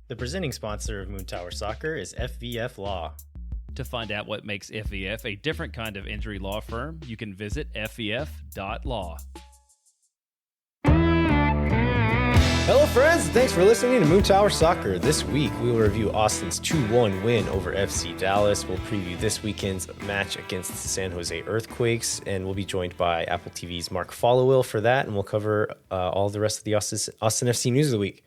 The presenting sponsor of Moon Tower Soccer is FVF Law. To find out what makes FVF a different kind of injury law firm, you can visit fvf.law. Hello friends, thanks for listening to Moon Tower Soccer. This week we will review Austin's 2-1 win over FC Dallas. We'll preview this weekend's match against the San Jose Earthquakes, and we'll be joined by Apple TV's Mark Followill for that, and we'll cover all the rest of the Austin FC news of the week.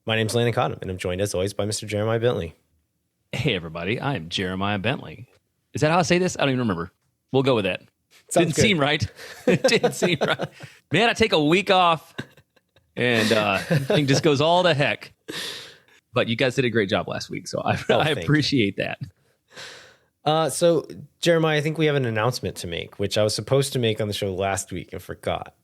My name's Landon Cottom, and I'm joined as always by Mr. Jeremiah Bentley. Hey everybody, I'm Jeremiah Bentley. Is that how I say this? I don't even remember. We'll go with that. Didn't seem right. It didn't seem right. Man, I take a week off. And thing just goes all to heck. But you guys did a great job last week, so I appreciate that. So, Jeremiah, I think we have an announcement to make, which I was supposed to make on the show last week and forgot.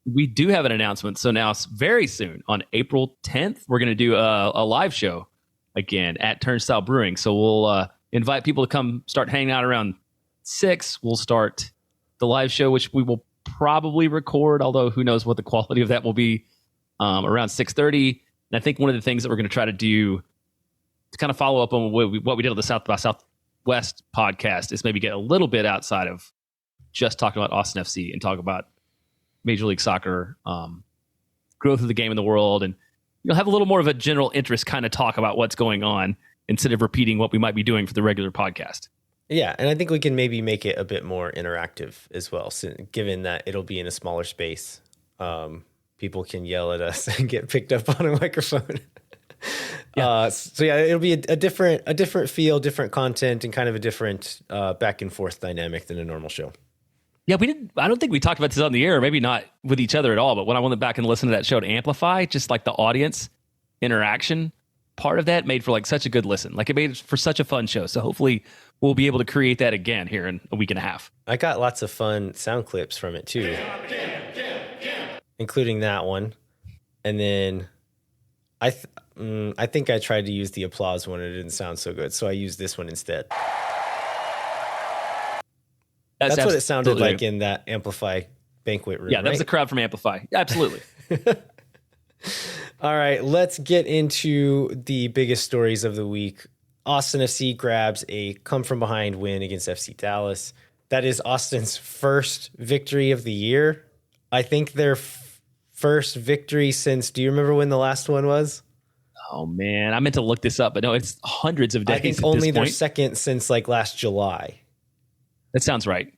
We do have an announcement. So now, very soon, on April 10th, we're going to do a live show again at Turnstile Brewing. So we'll invite people to come start hanging out around 6. We'll start the live show, which we will probably record, although who knows what the quality of that will be. Around 6:30, and I think one of the things that we're going to try to do to kind of follow up on what we did on the South by Southwest podcast is maybe get a little bit outside of just talking about Austin FC and talk about Major League Soccer, growth of the game in the world, and have a little more of a general interest kind of talk about what's going on instead of repeating what we might be doing for the regular podcast. Yeah, and I think we can maybe make it a bit more interactive as well, given that it'll be in a smaller space. People can yell at us and get picked up on a microphone. Yeah. So it'll be a different feel, different content, and kind of a different back and forth dynamic than a normal show. Yeah, I don't think we talked about this on the air, maybe not with each other at all. But when I went back and listened to that show to amplify, just like the audience interaction part of that made for like such a good listen. Like it made for such a fun show. So hopefully we'll be able to create that again here in a week and a half. I got lots of fun sound clips from it too. Including that one. And then I think I tried to use the applause one and it didn't sound so good. So I used this one instead. That's what it sounded like in that Amplify banquet room. Yeah, that was the crowd from Amplify. Absolutely. All right, let's get into the biggest stories of the week. Austin FC grabs a come-from-behind win against FC Dallas. That is Austin's first victory of the year. I think their first victory since, do you remember when the last one was? Oh, man. I meant to look this up, but no, it's hundreds of days. I think only their second since like last July. That sounds right.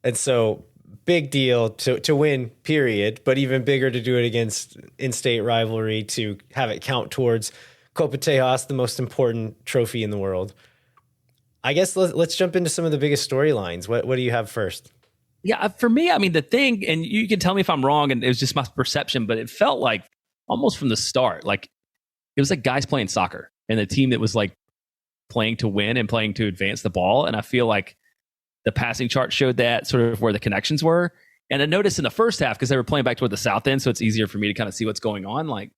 And so big deal to win, period, but even bigger to do it against in-state rivalry, to have it count towards Copa, the most important trophy in the world. I guess let's jump into some of the biggest storylines. What do you have first? Yeah, for me, I mean, the thing, and you can tell me if I'm wrong, and it was just my perception, but it felt like almost from the start, like it was like guys playing soccer and the team that was like playing to win and playing to advance the ball. And I feel like the passing chart showed that sort of where the connections were. And I noticed in the first half, because they were playing back toward the south end, so it's easier for me to kind of see what's going on. Like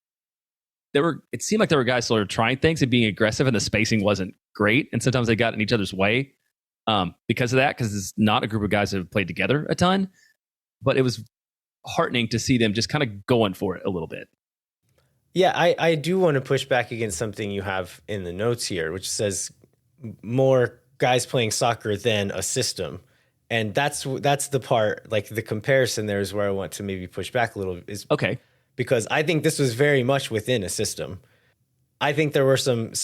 it seemed like there were guys sort of trying things and being aggressive, and the spacing wasn't great. And sometimes they got in each other's way. Because of that, because it's not a group of guys that have played together a ton, but it was heartening to see them just kind of going for it a little bit. Yeah, I do want to push back against something you have in the notes here, which says more guys playing soccer than a system. And that's the part, like the comparison there is where I want to maybe push back a little. Is okay. Because I think this was very much within a system. I think there were some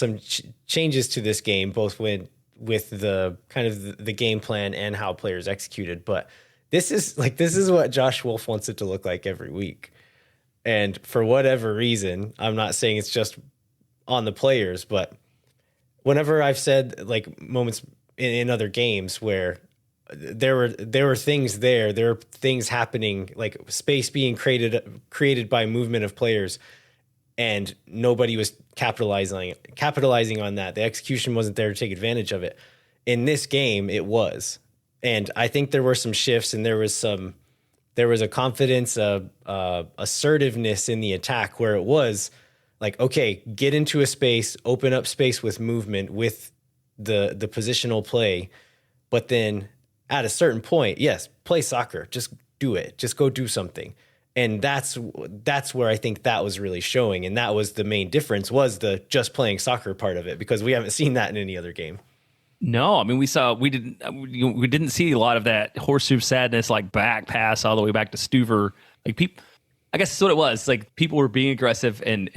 changes to this game, both with the kind of the game plan and how players executed. But this is what Josh Wolf wants it to look like every week. And for whatever reason, I'm not saying it's just on the players, but whenever I've said like moments in other games where there were things there were things happening, like space being created by movement of players, and nobody was capitalizing on that. The execution wasn't there to take advantage of it. In this game, it was. And I think there were some shifts, and there was a confidence, assertiveness in the attack where it was like, okay, get into a space, open up space with movement, with the positional play. But then at a certain point, yes, play soccer. Just do it. Just go do something. And that's where I think that was really showing. And that was the main difference, was the just playing soccer part of it, because we haven't seen that in any other game. No, I mean, we didn't see a lot of that horseshoe sadness, like back pass all the way back to Stuver. Like people, I guess that's what it was. Like people were being aggressive and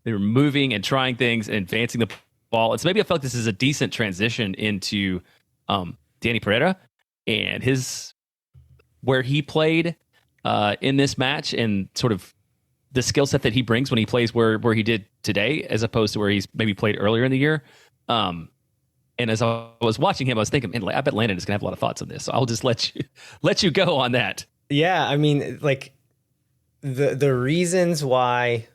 they were moving and trying things and advancing the ball. And so maybe I felt like this is a decent transition into Danny Pereira and where he played in this match, and sort of the skill set that he brings when he plays where he did today, as opposed to where he's maybe played earlier in the year. And as I was watching him, I was thinking, man, I bet Landon is going to have a lot of thoughts on this. So I'll just let you go on that. Yeah, I mean, like the reasons why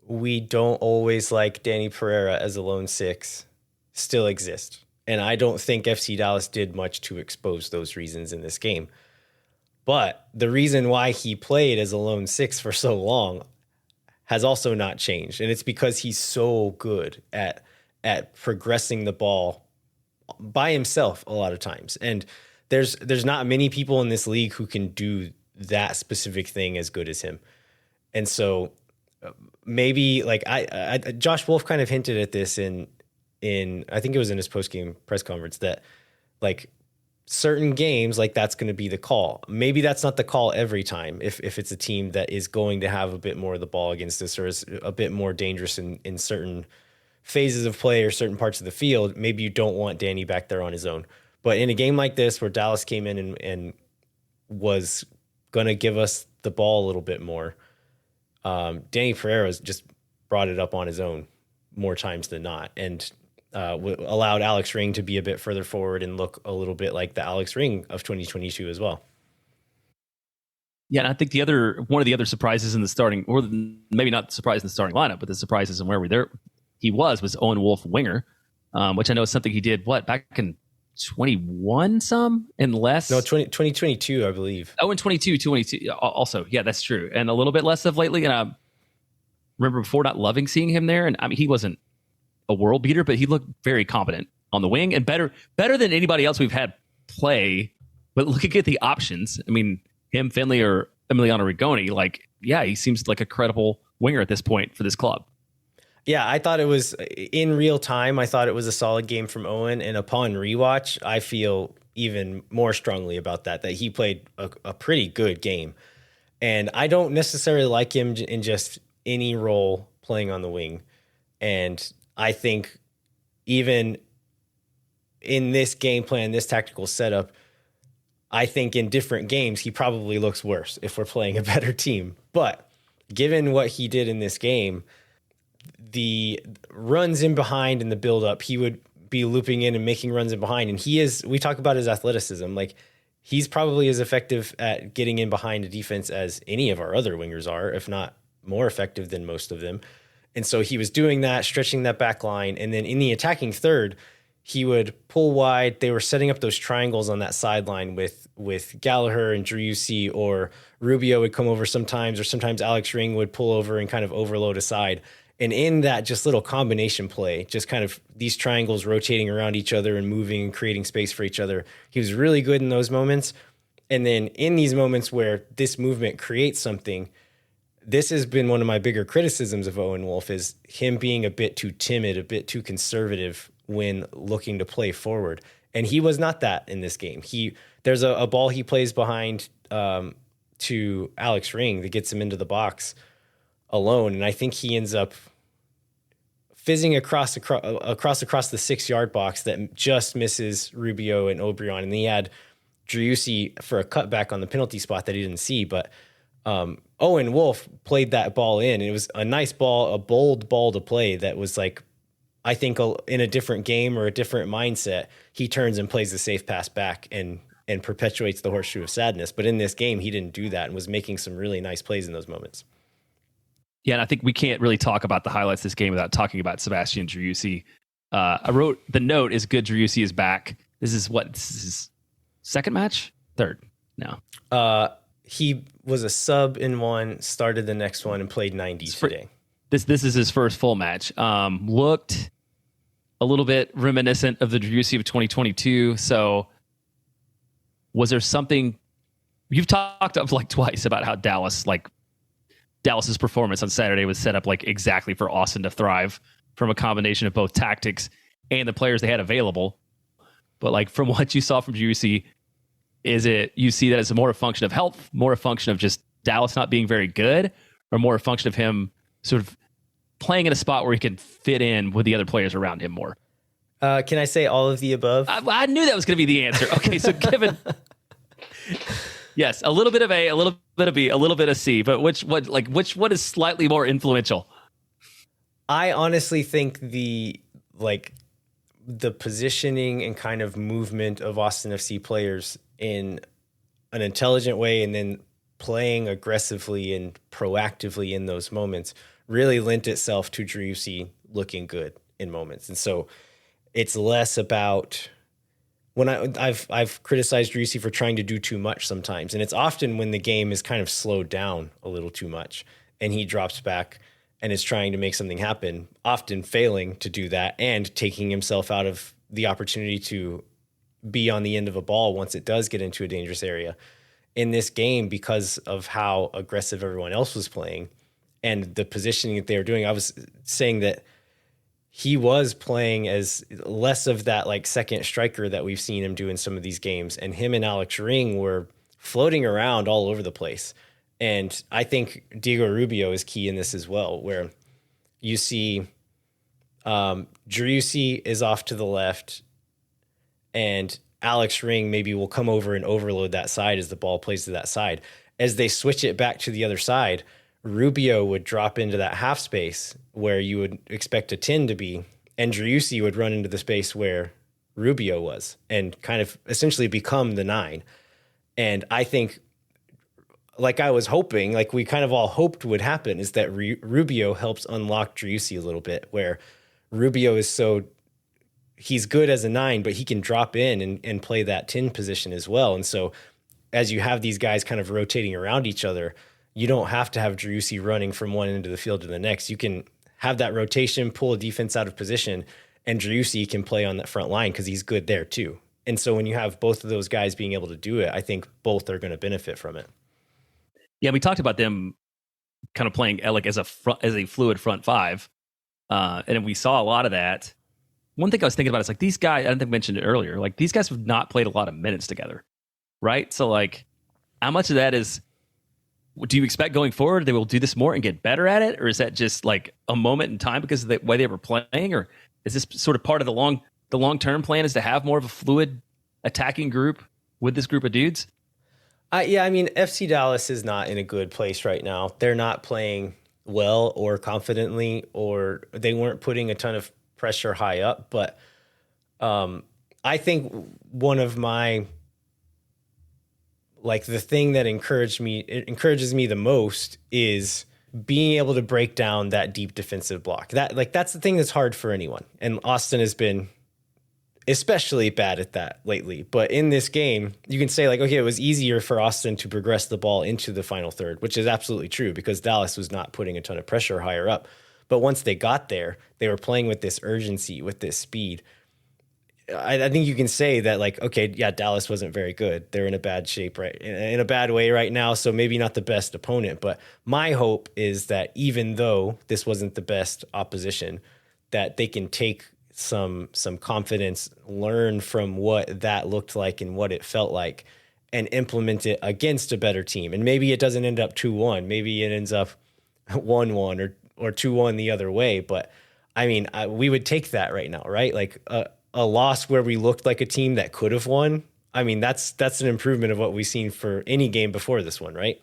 we don't always like Danny Pereira as a lone six still exist. And I don't think FC Dallas did much to expose those reasons in this game. But the reason why he played as a lone six for so long has also not changed. And it's because he's so good at progressing the ball by himself a lot of times. And there's not many people in this league who can do that specific thing as good as him. And so maybe like Josh Wolf kind of hinted at this in I think it was in his post-game press conference, that like certain games, like that's going to be the call. Maybe that's not the call every time. If it's a team that is going to have a bit more of the ball against us, or is a bit more dangerous in certain phases of play or certain parts of the field, maybe you don't want Danny back there on his own. But in a game like this, where Dallas came in and was going to give us the ball a little bit more, Danny Pereira's just brought it up on his own more times than not, and allowed Alex Ring to be a bit further forward and look a little bit like the Alex Ring of 2022 as well. Yeah, and I think one of the other surprises in the starting, or maybe not the surprise in the starting lineup, but the surprises in where he was Owen Wolf winger, which I know is something he did back in 21 some and less. No, 2022, I believe. Oh, in 22 also. Yeah, that's true. And a little bit less of lately. And I remember before not loving seeing him there. And I mean, he wasn't a world beater, but he looked very competent on the wing and better than anybody else we've had play. But looking at the options, I mean, him, Finley, or Emiliano Rigoni, like, yeah, he seems like a credible winger at this point for this club. Yeah, I thought it was, in real time, I thought it was a solid game from Owen. And upon rewatch, I feel even more strongly about that he played a pretty good game. And I don't necessarily like him in just any role playing on the wing. And I think even in this game plan, this tactical setup, I think in different games, he probably looks worse if we're playing a better team. But given what he did in this game, the runs in behind and the build up, he would be looping in and making runs in behind. And we talk about his athleticism. Like, he's probably as effective at getting in behind a defense as any of our other wingers are, if not more effective than most of them. And so he was doing that, stretching that back line. And then in the attacking third, he would pull wide. They were setting up those triangles on that sideline with Gallagher and Driussi, or Rubio would come over sometimes, or sometimes Alex Ring would pull over and kind of overload aside. And in that just little combination play, just kind of these triangles rotating around each other and moving and creating space for each other, he was really good in those moments. And then in these moments where this movement creates something, this has been one of my bigger criticisms of Owen Wolf, is him being a bit too timid, a bit too conservative when looking to play forward. And he was not that in this game. There's a ball he plays behind to Alex Ring that gets him into the box alone, and I think he ends up fizzing across the 6-yard box that just misses Rubio and Obrion, and then he had Driussi for a cutback on the penalty spot that he didn't see. But Owen Wolf played that ball in, and it was a nice ball, a bold ball to play that was like, I think in a different game or a different mindset, he turns and plays the safe pass back and perpetuates the horseshoe of sadness. But in this game, he didn't do that and was making some really nice plays in those moments. Yeah, and I think we can't really talk about the highlights of this game without talking about Sebastian Driussi. I wrote the note is good. Driussi is back. This is his second match? Third? No. He was a sub in one, started the next one, and played 90 today. This is his first full match. Looked a little bit reminiscent of the Driussi of 2022. So was there something... You've talked of like twice about how Dallas like Dallas's performance on Saturday was set up like exactly for Austin to thrive from a combination of both tactics and the players they had available. But like from what you saw from Driussi, is it you see that as more a function of health, more a function of just Dallas not being very good, or more a function of him sort of playing in a spot where he can fit in with the other players around him more? Can I say all of the above? I knew that was going to be the answer. Okay, so given yes, a little bit of A, a little bit of B, a little bit of C, but which one is slightly more influential? I honestly think the positioning and kind of movement of Austin FC players in an intelligent way and then playing aggressively and proactively in those moments really lent itself to Driussi looking good in moments. And so it's less about when I've criticized Driussi for trying to do too much sometimes. And it's often when the game is kind of slowed down a little too much and he drops back and is trying to make something happen, often failing to do that and taking himself out of the opportunity to be on the end of a ball once it does get into a dangerous area. In this game, because of how aggressive everyone else was playing and the positioning that they were doing, I was saying that he was playing as less of that like second striker that we've seen him do in some of these games. And him and Alex Ring were floating around all over the place. And I think Diego Rubio is key in this as well, where you see Driussi is off to the left and Alex Ring maybe will come over and overload that side as the ball plays to that side. As they switch it back to the other side, Rubio would drop into that half space where you would expect a 10 to be, and Driussi would run into the space where Rubio was and kind of essentially become the 9. And I think, like I was hoping, like we kind of all hoped would happen, is that Rubio helps unlock Driussi a little bit, where Rubio is he's good as a 9, but he can drop in and play that 10 position as well. And so as you have these guys kind of rotating around each other, you don't have to have Driussi running from one end of the field to the next. You can have that rotation, pull a defense out of position, and Driussi can play on that front line because he's good there too. And so when you have both of those guys being able to do it, I think both are going to benefit from it. Yeah, we talked about them kind of playing like as a fluid front five, and we saw a lot of that. One thing I was thinking about is like these guys, I think I mentioned it earlier, like these guys have not played a lot of minutes together, right? So like how much of that is, do you expect going forward they will do this more and get better at it? Or is that just like a moment in time because of the way they were playing? Or is this sort of part of the long-term plan is to have more of a fluid attacking group with this group of dudes? Yeah, I mean, FC Dallas is not in a good place right now. They're not playing well or confidently, or they weren't putting a ton of pressure high up. But I think one of my, like the thing that encourages me the most is being able to break down that deep defensive block. That's the thing that's hard for anyone. And Austin has been especially bad at that lately. But in this game, you can say like, okay, it was easier for Austin to progress the ball into the final third, which is absolutely true because Dallas was not putting a ton of pressure higher up. But once they got there, they were playing with this urgency, with this speed. I think you can say that like, okay, yeah, Dallas wasn't very good. They're in a bad shape, right? In a bad way right now. So maybe not the best opponent, but my hope is that even though this wasn't the best opposition, that they can take some confidence, learn from what that looked like and what it felt like, and implement it against a better team. And maybe it doesn't end up 2-1. Maybe it ends up 1-1 or 2-1 the other way. But I mean, we would take that right now, right? Like a loss where we looked like a team that could have won. I mean, that's an improvement of what we've seen for any game before this one, right?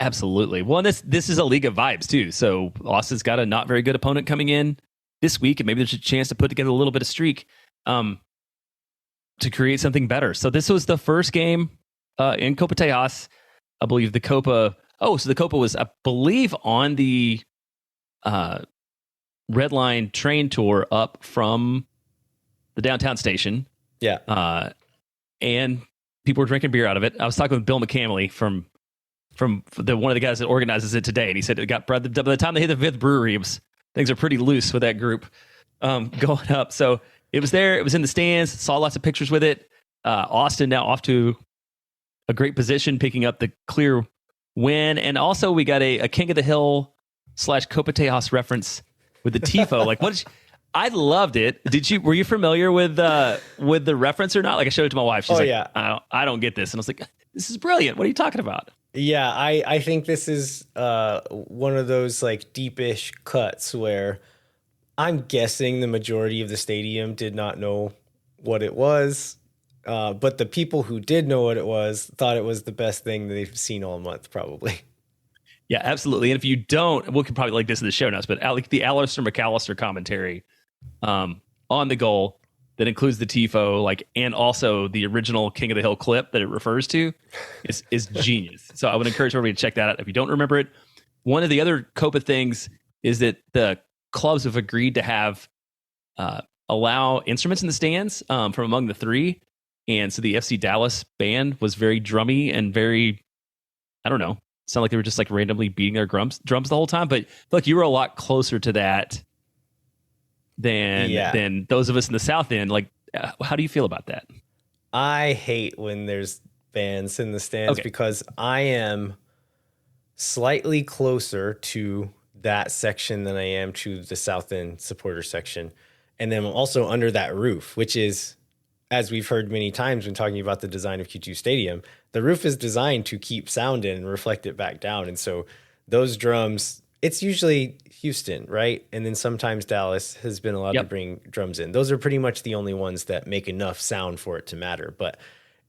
Absolutely. Well, this is a league of vibes too. So Austin's got a not very good opponent coming in this week, and maybe there's a chance to put together a little bit of streak to create something better. So this was the first game in Copa Tejas. I believe the Copa. Oh, so the Copa was, I believe, on the Red Line train tour up from the downtown station. Yeah. And people were drinking beer out of it. I was talking with Bill McCamley from one of the guys that organizes it today, and he said it got by the time they hit the fifth brewery, things are pretty loose with that group going up. So it was there. It was in the stands. Saw lots of pictures with it. Austin now off to a great position, picking up the clear win. And also we got a King of the Hill / Copa Tejas reference with the tifo. Like, I loved it. Were you familiar with the reference or not? Like, I showed it to my wife. She's I don't get this. And I was like, this is brilliant. What are you talking about? Yeah, I think this is one of those like deepish cuts where I'm guessing the majority of the stadium did not know what it was. But the people who did know what it was thought it was the best thing they've seen all month, probably. Yeah, absolutely. And if you don't, we could probably link this in the show notes, but the Alistair McAllister commentary on the goal that includes the tifo, like, and also the original King of the Hill clip that it refers to is genius. So I would encourage everybody to check that out if you don't remember it. One of the other Copa things is that the clubs have agreed to have allow instruments in the stands from among the three. And so the FC Dallas band was very drummy and very, I don't know, sound like they were just like randomly beating their drums the whole time. But I feel like you were a lot closer to that than those of us in the South End. Like, how do you feel about that? I hate when there's bands in the stands because I am slightly closer to that section than I am to the South End supporter section. And then I'm also under that roof, which is, as we've heard many times when talking about the design of Q2 Stadium, the roof is designed to keep sound in and reflect it back down. And so those drums, it's usually Houston, right? And then sometimes Dallas has been allowed to bring drums in. Those are pretty much the only ones that make enough sound for it to matter. But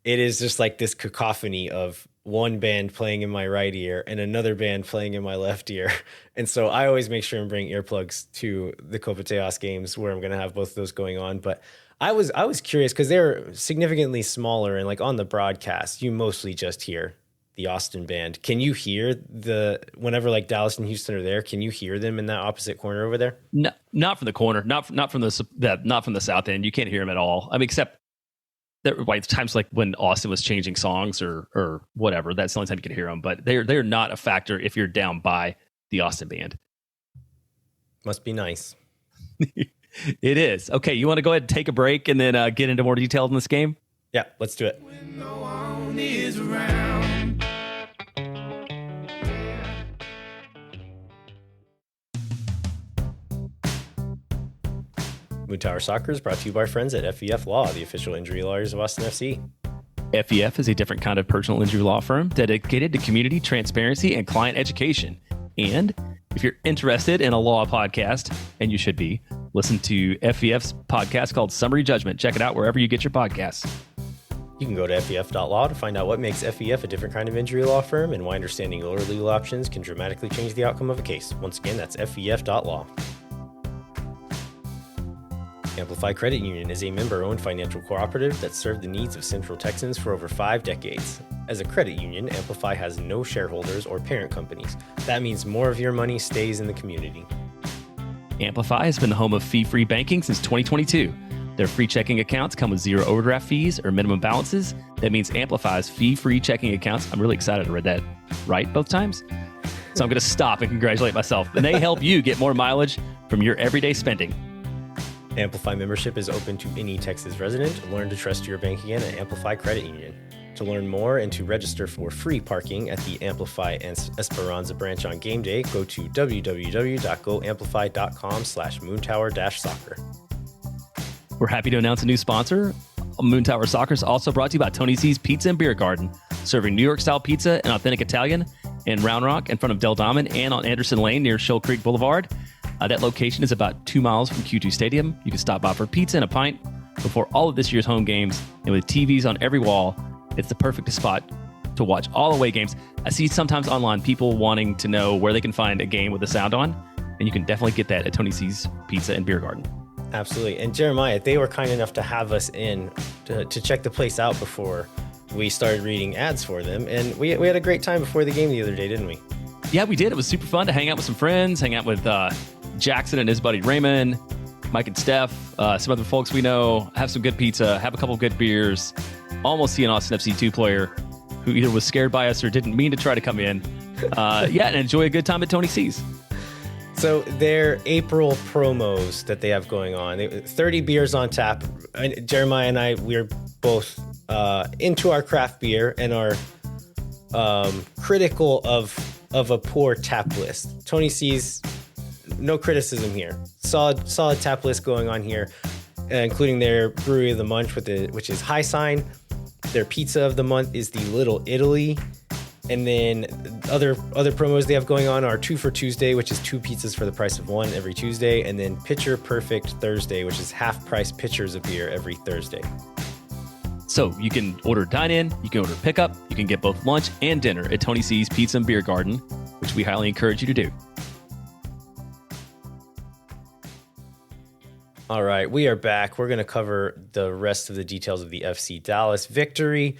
it is just like this cacophony of one band playing in my right ear and another band playing in my left ear. And so I always make sure and bring earplugs to the Copa Tejas games where I'm going to have both of those going on. But I was curious because they're significantly smaller, and like on the broadcast, you mostly just hear the Austin band. Can you hear whenever like Dallas and Houston are there? Can you hear them in that opposite corner over there? No, not from the corner, not from the South End. You can't hear them at all. I mean, except that like times like when Austin was changing songs or whatever. That's the only time you can hear them. But they're not a factor if you're down by the Austin band. Must be nice. It is. Okay, you want to go ahead and take a break and then get into more details in this game? Yeah, let's do it. When no one is around. Moon Tower Soccer is brought to you by our friends at FEF Law, the official injury lawyers of Austin FC. FEF is a different kind of personal injury law firm dedicated to community transparency and client education. And if you're interested in a law podcast, and you should be, listen to FEF's podcast called Summary Judgment. Check it out wherever you get your podcasts. You can go to FEF.law to find out what makes FEF a different kind of injury law firm and why understanding your legal options can dramatically change the outcome of a case. Once again, that's FEF.law. Amplify Credit Union is a member-owned financial cooperative that served the needs of Central Texans for over 5 decades. As a credit union, Amplify has no shareholders or parent companies. That means more of your money stays in the community. Amplify has been the home of fee-free banking since 2022. Their free checking accounts come with zero overdraft fees or minimum balances. That means Amplify's fee-free checking accounts. I'm really excited to read that right both times. So I'm going to stop and congratulate myself. And they help you get more mileage from your everyday spending. Amplify membership is open to any Texas resident. Learn to trust your bank again at Amplify Credit Union. To learn more and to register for free parking at the Amplify and Esperanza branch on game day, go to www.goamplify.com/moontower-soccer. We're happy to announce a new sponsor. Moon Tower Soccer is also brought to you by Tony C's Pizza and Beer Garden, serving New York-style pizza and authentic Italian in Round Rock in front of Del Diamond and on Anderson Lane near Shoal Creek Boulevard. That location is about 2 miles from Q2 Stadium. You can stop by for pizza and a pint before all of this year's home games. And with TVs on every wall, it's the perfect spot to watch all away games. I see sometimes online people wanting to know where they can find a game with the sound on, and you can definitely get that at Tony C's Pizza and Beer Garden. Absolutely. And Jeremiah, they were kind enough to have us in to check the place out before we started reading ads for them. And we had a great time before the game the other day, didn't we? Yeah, we did. It was super fun to hang out with some friends, hang out with Jackson and his buddy Raymond, Mike and Steph, some other folks we know, have some good pizza, have a couple of good beers, almost see an Austin FC 2 player who either was scared by us or didn't mean to try to come in. And enjoy a good time at Tony C's. So their April promos that they have going on, 30 beers on tap. Jeremiah and I, we're both into our craft beer and are critical of a poor tap list. Tony C's, no criticism here. Solid tap list going on here, including their brewery of the month, which is High Sign. Their pizza of the month is the Little Italy. And then other promos they have going on are 2 for Tuesday, which is 2 pizzas for the price of 1 every Tuesday. And then Pitcher Perfect Thursday, which is half price pitchers of beer every Thursday. So you can order dine-in, you can order pickup, you can get both lunch and dinner at Tony C's Pizza and Beer Garden, which we highly encourage you to do. All right, we are back. We're going to cover the rest of the details of the FC Dallas victory.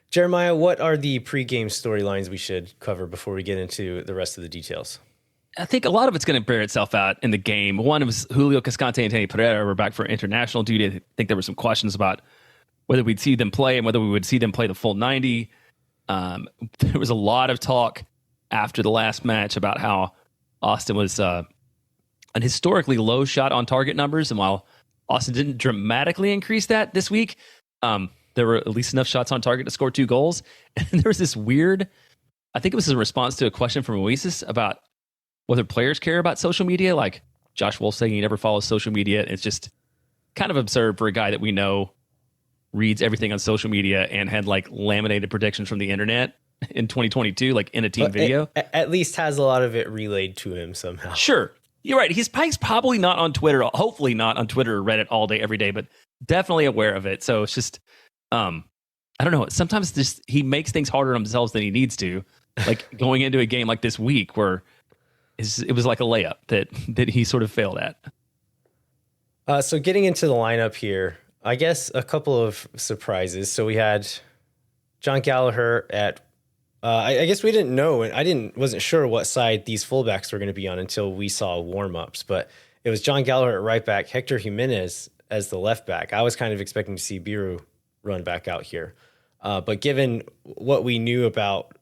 Jeremiah, what are the pregame storylines we should cover before we get into the rest of the details? I think a lot of it's going to bear itself out in the game. One was Julio Cascante and Tony Pereira were back for international duty. I think there were some questions about whether we'd see them play and whether we would see them play the full 90. There was a lot of talk after the last match about how Austin was an historically low shot on target numbers. And while Austin didn't dramatically increase that this week, there were at least enough shots on target to score 2 goals. And there was this weird, I think it was a response to a question from Oasis about whether players care about social media. Like Josh Wolf saying he never follows social media. It's just kind of absurd for a guy that we know reads everything on social media and had like laminated predictions from the internet in 2022, like in a team video. At least has a lot of it relayed to him somehow. Sure. You're right. He's probably not on Twitter, hopefully not on Twitter or Reddit all day, every day, but definitely aware of it. So it's just, I don't know. Sometimes just he makes things harder on himself than he needs to. Like going into a game like this week where it was like a layup that he sort of failed at. So getting into the lineup here, I guess a couple of surprises. So we had John Gallagher at, I guess we didn't know, and wasn't sure what side these fullbacks were going to be on until we saw warm-ups, but it was John Gallagher at right back, Hector Jimenez as the left back. I was kind of expecting to see Biru run back out here. But given what we knew about,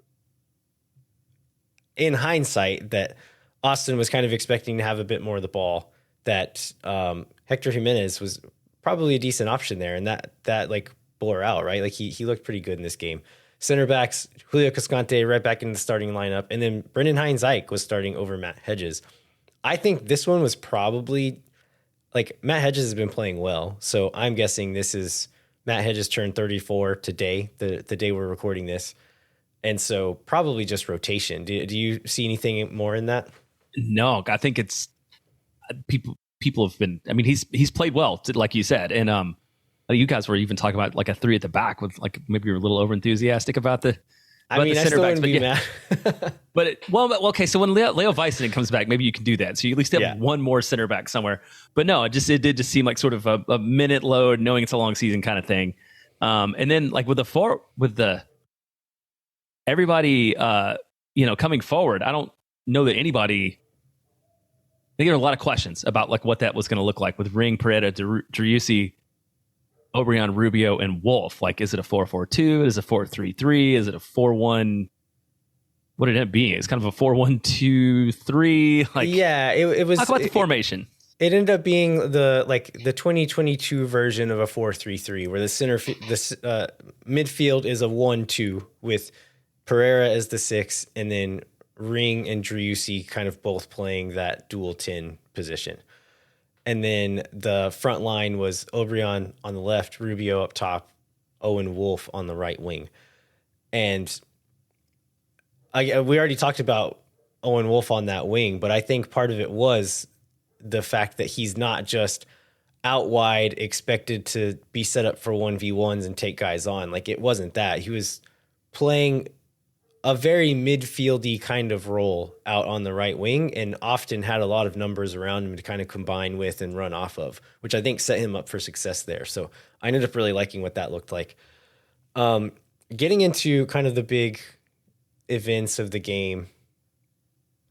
in hindsight, that Austin was kind of expecting to have a bit more of the ball, that Hector Jimenez was probably a decent option there, and that like bore out, right? Like he looked pretty good in this game. Center backs, Julio Cascante right back in the starting lineup, and then Brendan Hines-Ike was starting over Matt Hedges. I think this one was probably, like, Matt Hedges has been playing well, so I'm guessing this is Matt Hedges turned 34 today, the day we're recording this, and so probably just rotation. Do you see anything more in that? No, I think it's people have been. I mean, he's played well, like you said, and you guys were even talking about like a 3 at the back with like maybe you're a little over enthusiastic about the. I mean, I still wouldn't be mad. But okay. So when Leo Väisänen comes back, maybe you can do that. So you at least have one more center back somewhere. But no, it did just seem like sort of a minute load, knowing it's a long season kind of thing. And then like with everybody, coming forward, I don't know that anybody. I think there are a lot of questions about like what that was going to look like with Ring, Pereira, Driussi, Obrian, Rubio, and Wolf. Like, is it a 4-4-2? Is it a 4-3-3? Is it a 4-1? What did it be? It's kind of a 4-1-2-3. Like, yeah, it was. Talk about the formation. It ended up being the 2022 version of a 4-3-3, where the midfield is a 1-2 with Pereira as the 6, and then Ring and Driussi kind of both playing that dual 10 position. And then the front line was Obrian on the left, Rubio up top, Owen Wolf on the right wing. And we already talked about Owen Wolf on that wing, but I think part of it was the fact that he's not just out wide expected to be set up for 1v1s and take guys on. Like, it wasn't that. He was playing a very midfieldy kind of role out on the right wing, and often had a lot of numbers around him to kind of combine with and run off of, which I think set him up for success there. So I ended up really liking what that looked like. Getting into kind of the big events of the game,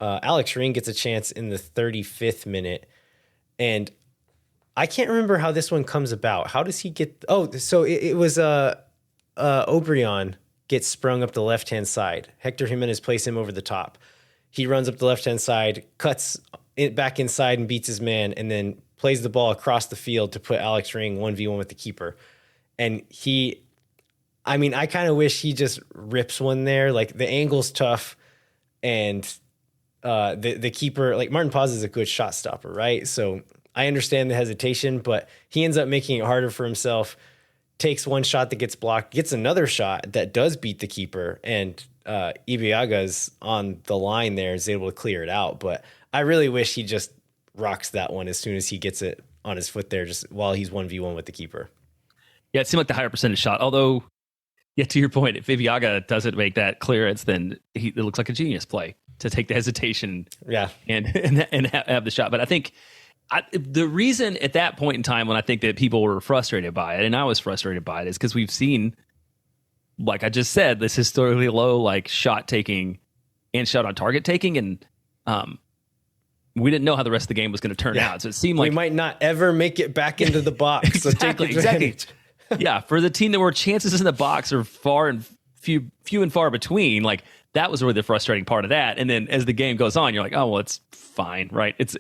Alex Ring gets a chance in the 35th minute, and I can't remember how this one comes about. How does he get? Oh, so it was Obrian gets sprung up the left-hand side. Hector Jimenez plays him over the top. He runs up the left-hand side, cuts it back inside and beats his man, and then plays the ball across the field to put Alex Ring 1v1 with the keeper. And he I mean, I kind of wish he just rips one there. Like the angle's tough, and the keeper, like Martin Paz is a good shot stopper, right? So I understand the hesitation, but he ends up making it harder for himself. Takes one shot that gets blocked, gets another shot that does beat the keeper, and Ibeaga's on the line there, is able to clear it out. But I really wish he just rocks that one as soon as he gets it on his foot there, just while he's 1v1 with the keeper. Yeah, it seemed like the higher percentage shot. Although, yeah, to your point, if Ibeaga doesn't make that clearance, then it looks like a genius play to take the hesitation, and have the shot. But I think the reason at that point in time when I think that people were frustrated by it, and I was frustrated by it, is because we've seen, like I just said, this historically low like shot taking and shot on target taking, and we didn't know how the rest of the game was going to turn out. So it seemed like we might not ever make it back into the box. Exactly. Yeah, for the team that were chances in the box are few and far between. Like that was really the frustrating part of that. And then as the game goes on, you're like, oh well, it's fine, right? It's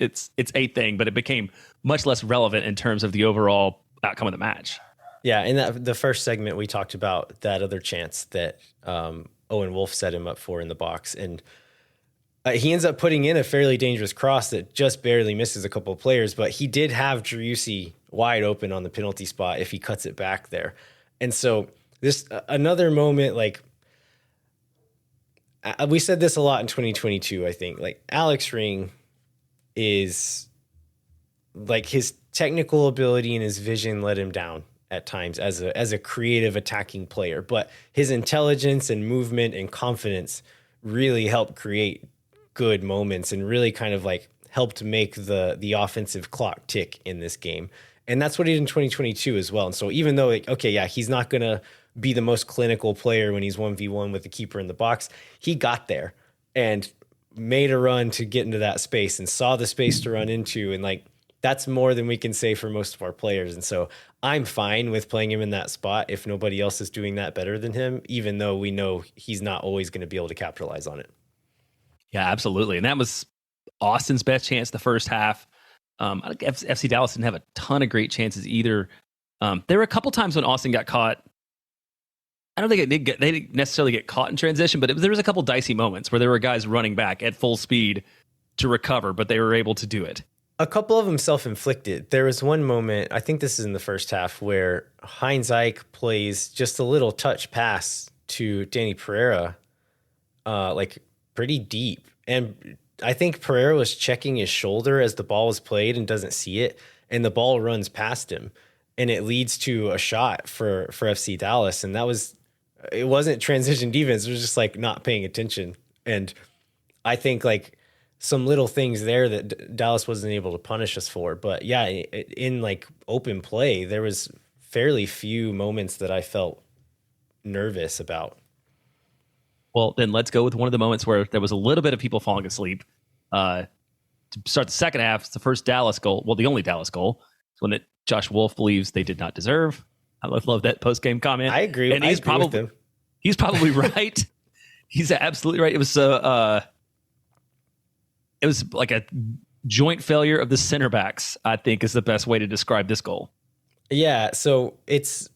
a thing, but it became much less relevant in terms of the overall outcome of the match. Yeah, in the first segment, we talked about that other chance that Owen Wolf set him up for in the box, and he ends up putting in a fairly dangerous cross that just barely misses a couple of players, but he did have Driussi wide open on the penalty spot if he cuts it back there. And so this another moment, like we said this a lot in 2022, I think, like Alex Ring is like his technical ability and his vision let him down at times as a creative attacking player, but his intelligence and movement and confidence really helped create good moments and really kind of like helped make the offensive clock tick in this game. And that's what he did in 2022 as well. And so even though, he's not going to be the most clinical player when he's 1v1 with the keeper in the box, he got there and made a run to get into that space and saw the space to run into. And like, that's more than we can say for most of our players. And so I'm fine with playing him in that spot if nobody else is doing that better than him, even though we know he's not always going to be able to capitalize on it. Yeah, absolutely. And that was Austin's best chance the first half. I think FC Dallas didn't have a ton of great chances either. There were a couple times when Austin got caught. I don't think they didn't necessarily get caught in transition, but there was a couple dicey moments where there were guys running back at full speed to recover, but they were able to do it. A couple of them self-inflicted. There was one moment, I think this is in the first half, where Heinz Ike plays just a little touch pass to Danny Pereira, like pretty deep. And I think Pereira was checking his shoulder as the ball was played and doesn't see it, and the ball runs past him, and it leads to a shot for FC Dallas. And it wasn't transition defense. It was just like not paying attention. And I think like some little things there that Dallas wasn't able to punish us for. But yeah, in like open play, there was fairly few moments that I felt nervous about. Well, then let's go with one of the moments where there was a little bit of people falling asleep. To start the second half, it's the first Dallas goal. Well, the only Dallas goal. It's one that Josh Wolf believes they did not deserve. I love that post-game comment. I agree. And he's probably right. He's absolutely right. It was like a joint failure of the center backs, I think, is the best way to describe this goal. Yeah, so it's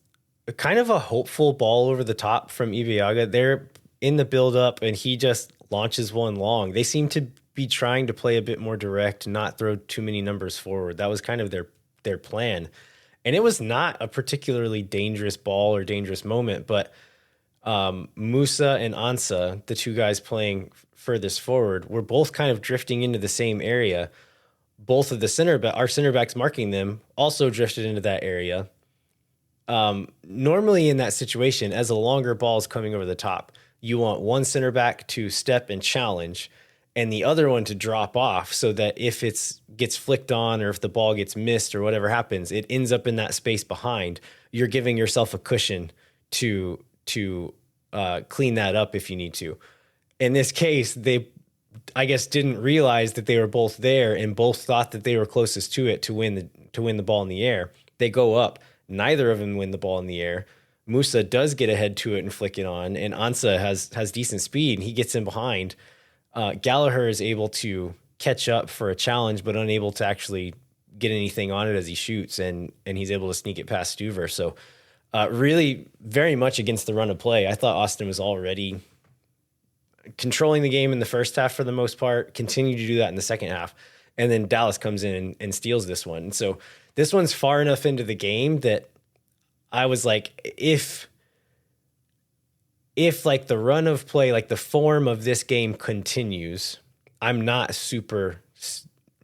kind of a hopeful ball over the top from Ibeaga. They're in the build-up, and he just launches one long. They seem to be trying to play a bit more direct, not throw too many numbers forward. That was kind of their plan. And it was not a particularly dangerous ball or dangerous moment, but Musa and Ansa, the two guys playing furthest forward, were both kind of drifting into the same area. Both of our center backs marking them also drifted into that area. Normally in that situation, as a longer ball is coming over the top, you want one center back to step and challenge and the other one to drop off so that if it gets flicked on or if the ball gets missed or whatever happens, it ends up in that space behind. You're giving yourself a cushion to clean that up if you need to. In this case, they, I guess, didn't realize that they were both there and both thought that they were closest to it to win the ball in the air. They go up. Neither of them win the ball in the air. Musa does get ahead to it and flick it on, and Ansa has decent speed, and he gets in behind. Gallagher is able to catch up for a challenge, but unable to actually get anything on it as he shoots, and he's able to sneak it past Stuver. So really very much against the run of play. I thought Austin was already controlling the game in the first half for the most part, continued to do that in the second half. And then Dallas comes in and steals this one. And so this one's far enough into the game that I was like, if like the run of play, like the form of this game continues, I'm not super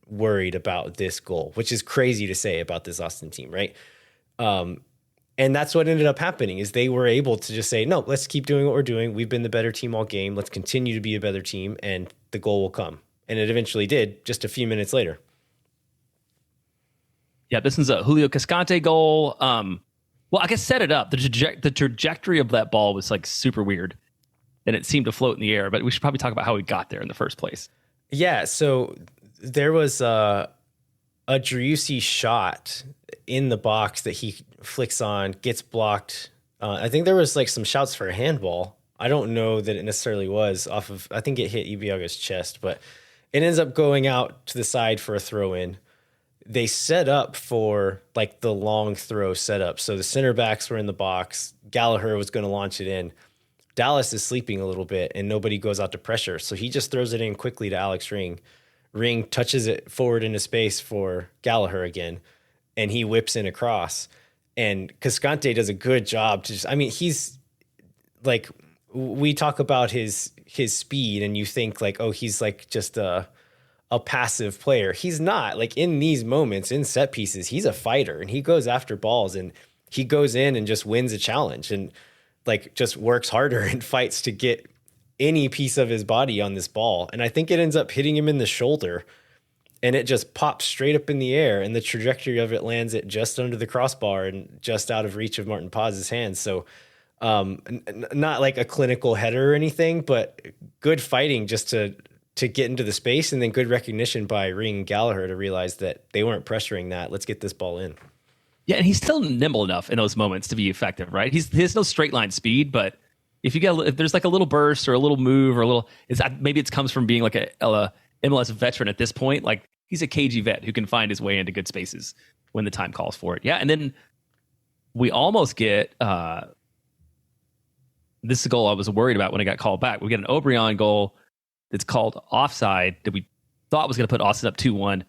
worried about this goal, which is crazy to say about this Austin team, right? And that's what ended up happening is they were able to just say, no, let's keep doing what we're doing. We've been the better team all game. Let's continue to be a better team, and the goal will come. And it eventually did just a few minutes later. Yeah, this is a Julio Cascante goal. Well, I guess set it up. The trajectory of that ball was like super weird, and it seemed to float in the air. But we should probably talk about how we got there in the first place. Yeah, so there was a Driussi shot in the box that he flicks on, gets blocked. I think there was like some shouts for a handball. I don't know that it necessarily was off of. I think it hit Ibiaga's chest, but it ends up going out to the side for a throw in. They set up for like the long throw setup. So the center backs were in the box. Gallagher was going to launch it in. Dallas is sleeping a little bit and nobody goes out to pressure. So he just throws it in quickly to Alex Ring. Ring touches it forward into space for Gallagher again, and he whips in across. And Cascante does a good job to just, I mean, he's like, we talk about his speed and you think like, oh, he's like just a passive player. He's not. Like in these moments, in set pieces, he's a fighter and he goes after balls and he goes in and just wins a challenge and like just works harder and fights to get any piece of his body on this ball. And I think it ends up hitting him in the shoulder and it just pops straight up in the air and the trajectory of it lands it just under the crossbar and just out of reach of Martin Paz's hands. So not like a clinical header or anything, but good fighting just to get into the space, and then good recognition by Ring and Gallagher to realize that they weren't pressuring that. Let's get this ball in. Yeah, and he's still nimble enough in those moments to be effective, right? He has no straight line speed, but if there's like a little burst or a little move or a little, maybe it comes from being like a MLS veteran at this point. Like he's a cagey vet who can find his way into good spaces when the time calls for it. Yeah, and then we almost get this is a goal I was worried about when it got called back. We get an Obrian goal that's called offside that we thought was going to put Austin up 2-1.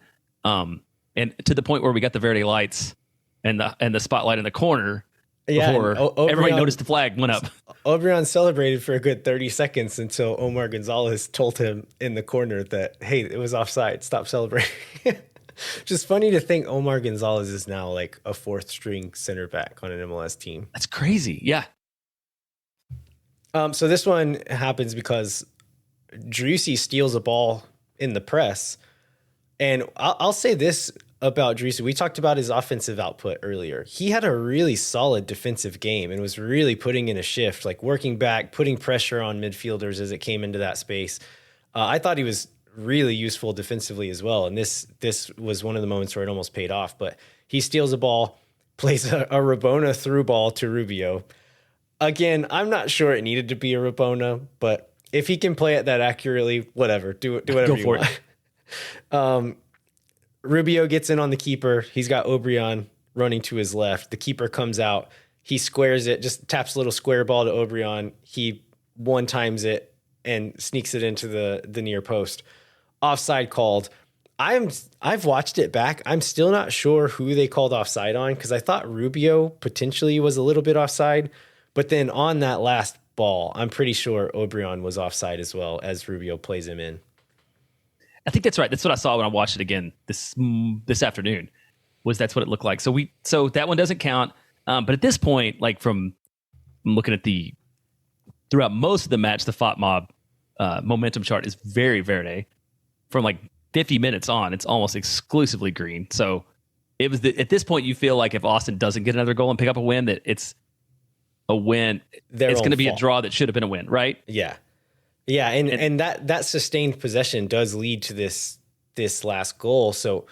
And to the point where we got the Verde lights and the spotlight in the corner before everybody noticed the flag went up. Obrian celebrated for a good 30 seconds until Omar Gonzalez told him in the corner that, hey, it was offside. Stop celebrating. Just funny to think Omar Gonzalez is now like a fourth string center back on an MLS team. That's crazy. Yeah. So this one happens because Driussi steals a ball in the press. And I'll say this about Driussi. We talked about his offensive output earlier. He had a really solid defensive game and was really putting in a shift, like working back, putting pressure on midfielders as it came into that space. I thought he was really useful defensively as well. And this was one of the moments where it almost paid off. But he steals a ball, plays a Rabona through ball to Rubio. Again, I'm not sure it needed to be a Rabona, but if he can play it that accurately, whatever. Do whatever you want. Rubio gets in on the keeper. He's got Obrian running to his left. The keeper comes out. He squares it, just taps a little square ball to Obrian. He one times it and sneaks it into the near post. Offside called. I've watched it back. I'm still not sure who they called offside on because I thought Rubio potentially was a little bit offside. But then on that last ball, I'm pretty sure Obrian was offside as well as Rubio plays him in. I think that's right. That's what I saw when I watched it again this afternoon. That's what it looked like. So that one doesn't count. But at this point, like from looking at throughout most of the match, the FOTMob momentum chart is very Verde. From like 50 minutes on, it's almost exclusively green. So it was at this point you feel like if Austin doesn't get another goal and pick up a win, that it's a win. It's going to be a draw that should have been a win, right? Yeah. Yeah, and that sustained possession does lead to this last goal. So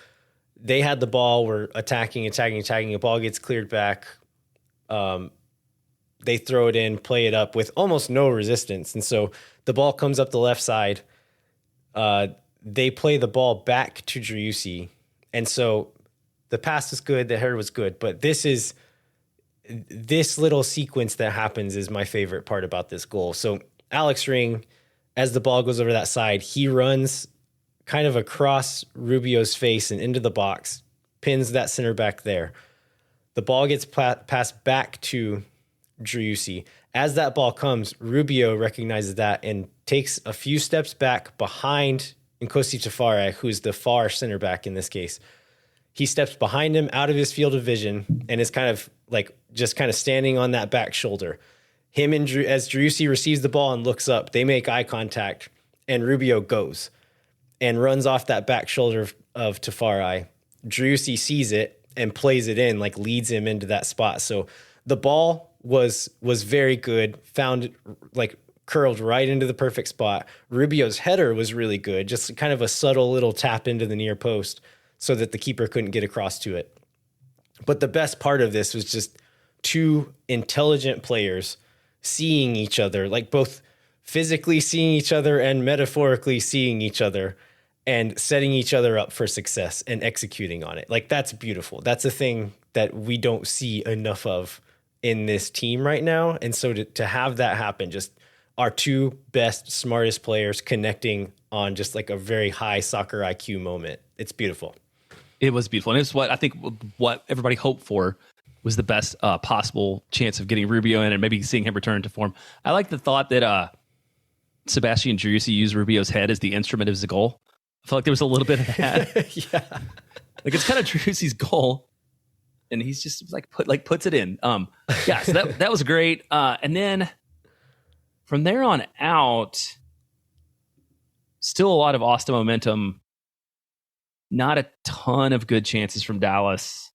they had the ball, were attacking. A ball gets cleared back. They throw it in, play it up with almost no resistance. And so the ball comes up the left side. They play the ball back to Driussi. And so the pass was good, the header was good. But this is this little sequence that happens is my favorite part about this goal. So Alex Ring, as the ball goes over that side, he runs kind of across Rubio's face and into the box, pins that center back there. The ball gets passed back to Driussi. As that ball comes, Rubio recognizes that and takes a few steps back behind Nkosi Tafari, who's the far center back in this case. He steps behind him out of his field of vision and is kind of like just kind of standing on that back shoulder. Him and as Driussi receives the ball and looks up, they make eye contact, and Rubio goes and runs off that back shoulder of Tafari. Driussi sees it and plays it in, like leads him into that spot. So the ball was very good, found like curled right into the perfect spot. Rubio's header was really good, just kind of a subtle little tap into the near post so that the keeper couldn't get across to it. But the best part of this was just two intelligent players seeing each other, like both physically seeing each other and metaphorically seeing each other and setting each other up for success and executing on it. Like, that's beautiful. That's a thing that we don't see enough of in this team right now. And so to have that happen, just our two best, smartest players connecting on just like a very high soccer IQ moment. It's beautiful. It was beautiful. And it's what I think what everybody hoped for was the best possible chance of getting Rubio in and maybe seeing him return to form. I like the thought that Sebastian Driussi used Rubio's head as the instrument of his goal. I feel like there was a little bit of that. Yeah. Like, it's kind of Driussi's goal, and he's just puts it in. Yeah, so that was great. And then from there on out, still a lot of Austin momentum. Not a ton of good chances from Dallas.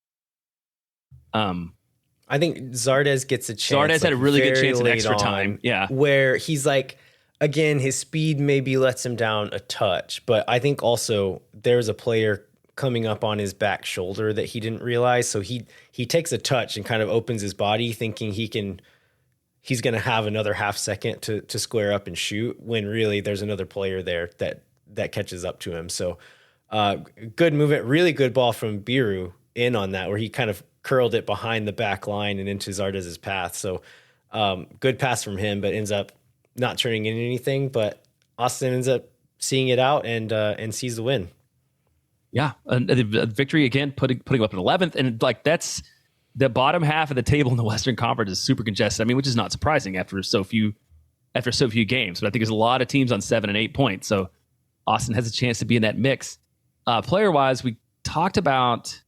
I think Zardes gets a chance. Zardes had a really good chance in extra time. Yeah. Where he's like, again, his speed maybe lets him down a touch, but I think also there's a player coming up on his back shoulder that he didn't realize. So he takes a touch and kind of opens his body thinking he's going to have another half second to square up and shoot, when really there's another player there that catches up to him. So good movement, really good ball from Biru in on that, where he kind of curled it behind the back line and into Zardes' path. So good pass from him, but ends up not turning in anything. But Austin ends up seeing it out and sees the win. Yeah, the victory again, putting up in 11th, and like that's the bottom half of the table in the Western Conference is super congested. I mean, which is not surprising after so few games. But I think there's a lot of teams on 7 and 8 points, so Austin has a chance to be in that mix. Player wise, we talked about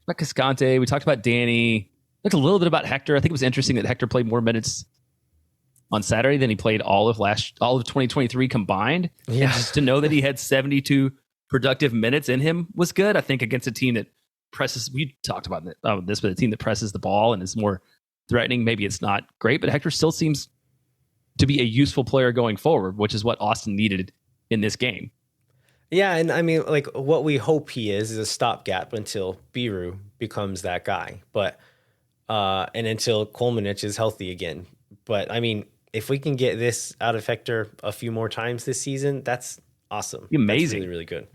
Cascante, we talked about Danny, talked a little bit about Hector. I think it was interesting that Hector played more minutes on Saturday than he played all of 2023 combined. Yeah. And just to know that he had 72 productive minutes in him was good. I think against a team that presses, we talked about this, but a team that presses the ball and is more threatening, maybe it's not great, but Hector still seems to be a useful player going forward, which is what Austin needed in this game. Yeah, and I mean, like, what we hope he is a stopgap until Biru becomes that guy, but and until Kolmanich is healthy again. But I mean, if we can get this out of Hector a few more times this season, that's awesome. Amazing. That's really, really good.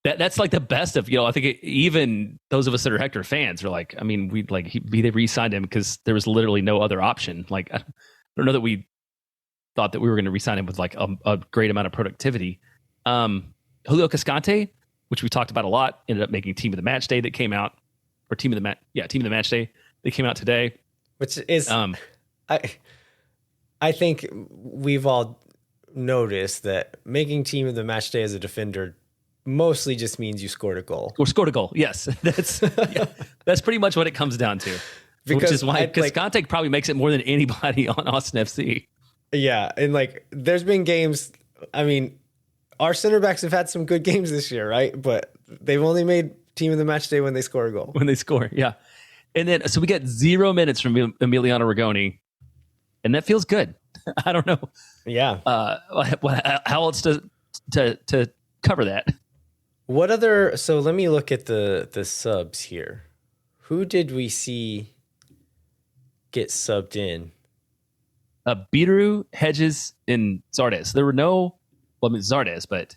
That's like the best of, I think even those of us that are Hector fans are like, I mean, they re-signed him because there was literally no other option. Like, I don't know that we thought that we were going to re-sign him with like a great amount of productivity. Julio Cascante, which we talked about a lot, ended up making team of the match day that came out, or team of the match day that came out today. Which is, I think we've all noticed that making team of the match day as a defender mostly just means you scored a goal. Or scored a goal, yes. That's pretty much what it comes down to. Because, which is why Cascante probably makes it more than anybody on Austin FC. Yeah, and like there's been games, I mean, our center backs have had some good games this year, right? But they've only made team of the match day when they score a goal. When they score, yeah. And then, so we get 0 minutes from Emiliano Rigoni, and that feels good. I don't know. Yeah. How else to cover that? What other? So let me look at the subs here. Who did we see get subbed in? Biru, Hedges, and Zardes. There were no, well, I mean, Zardes, but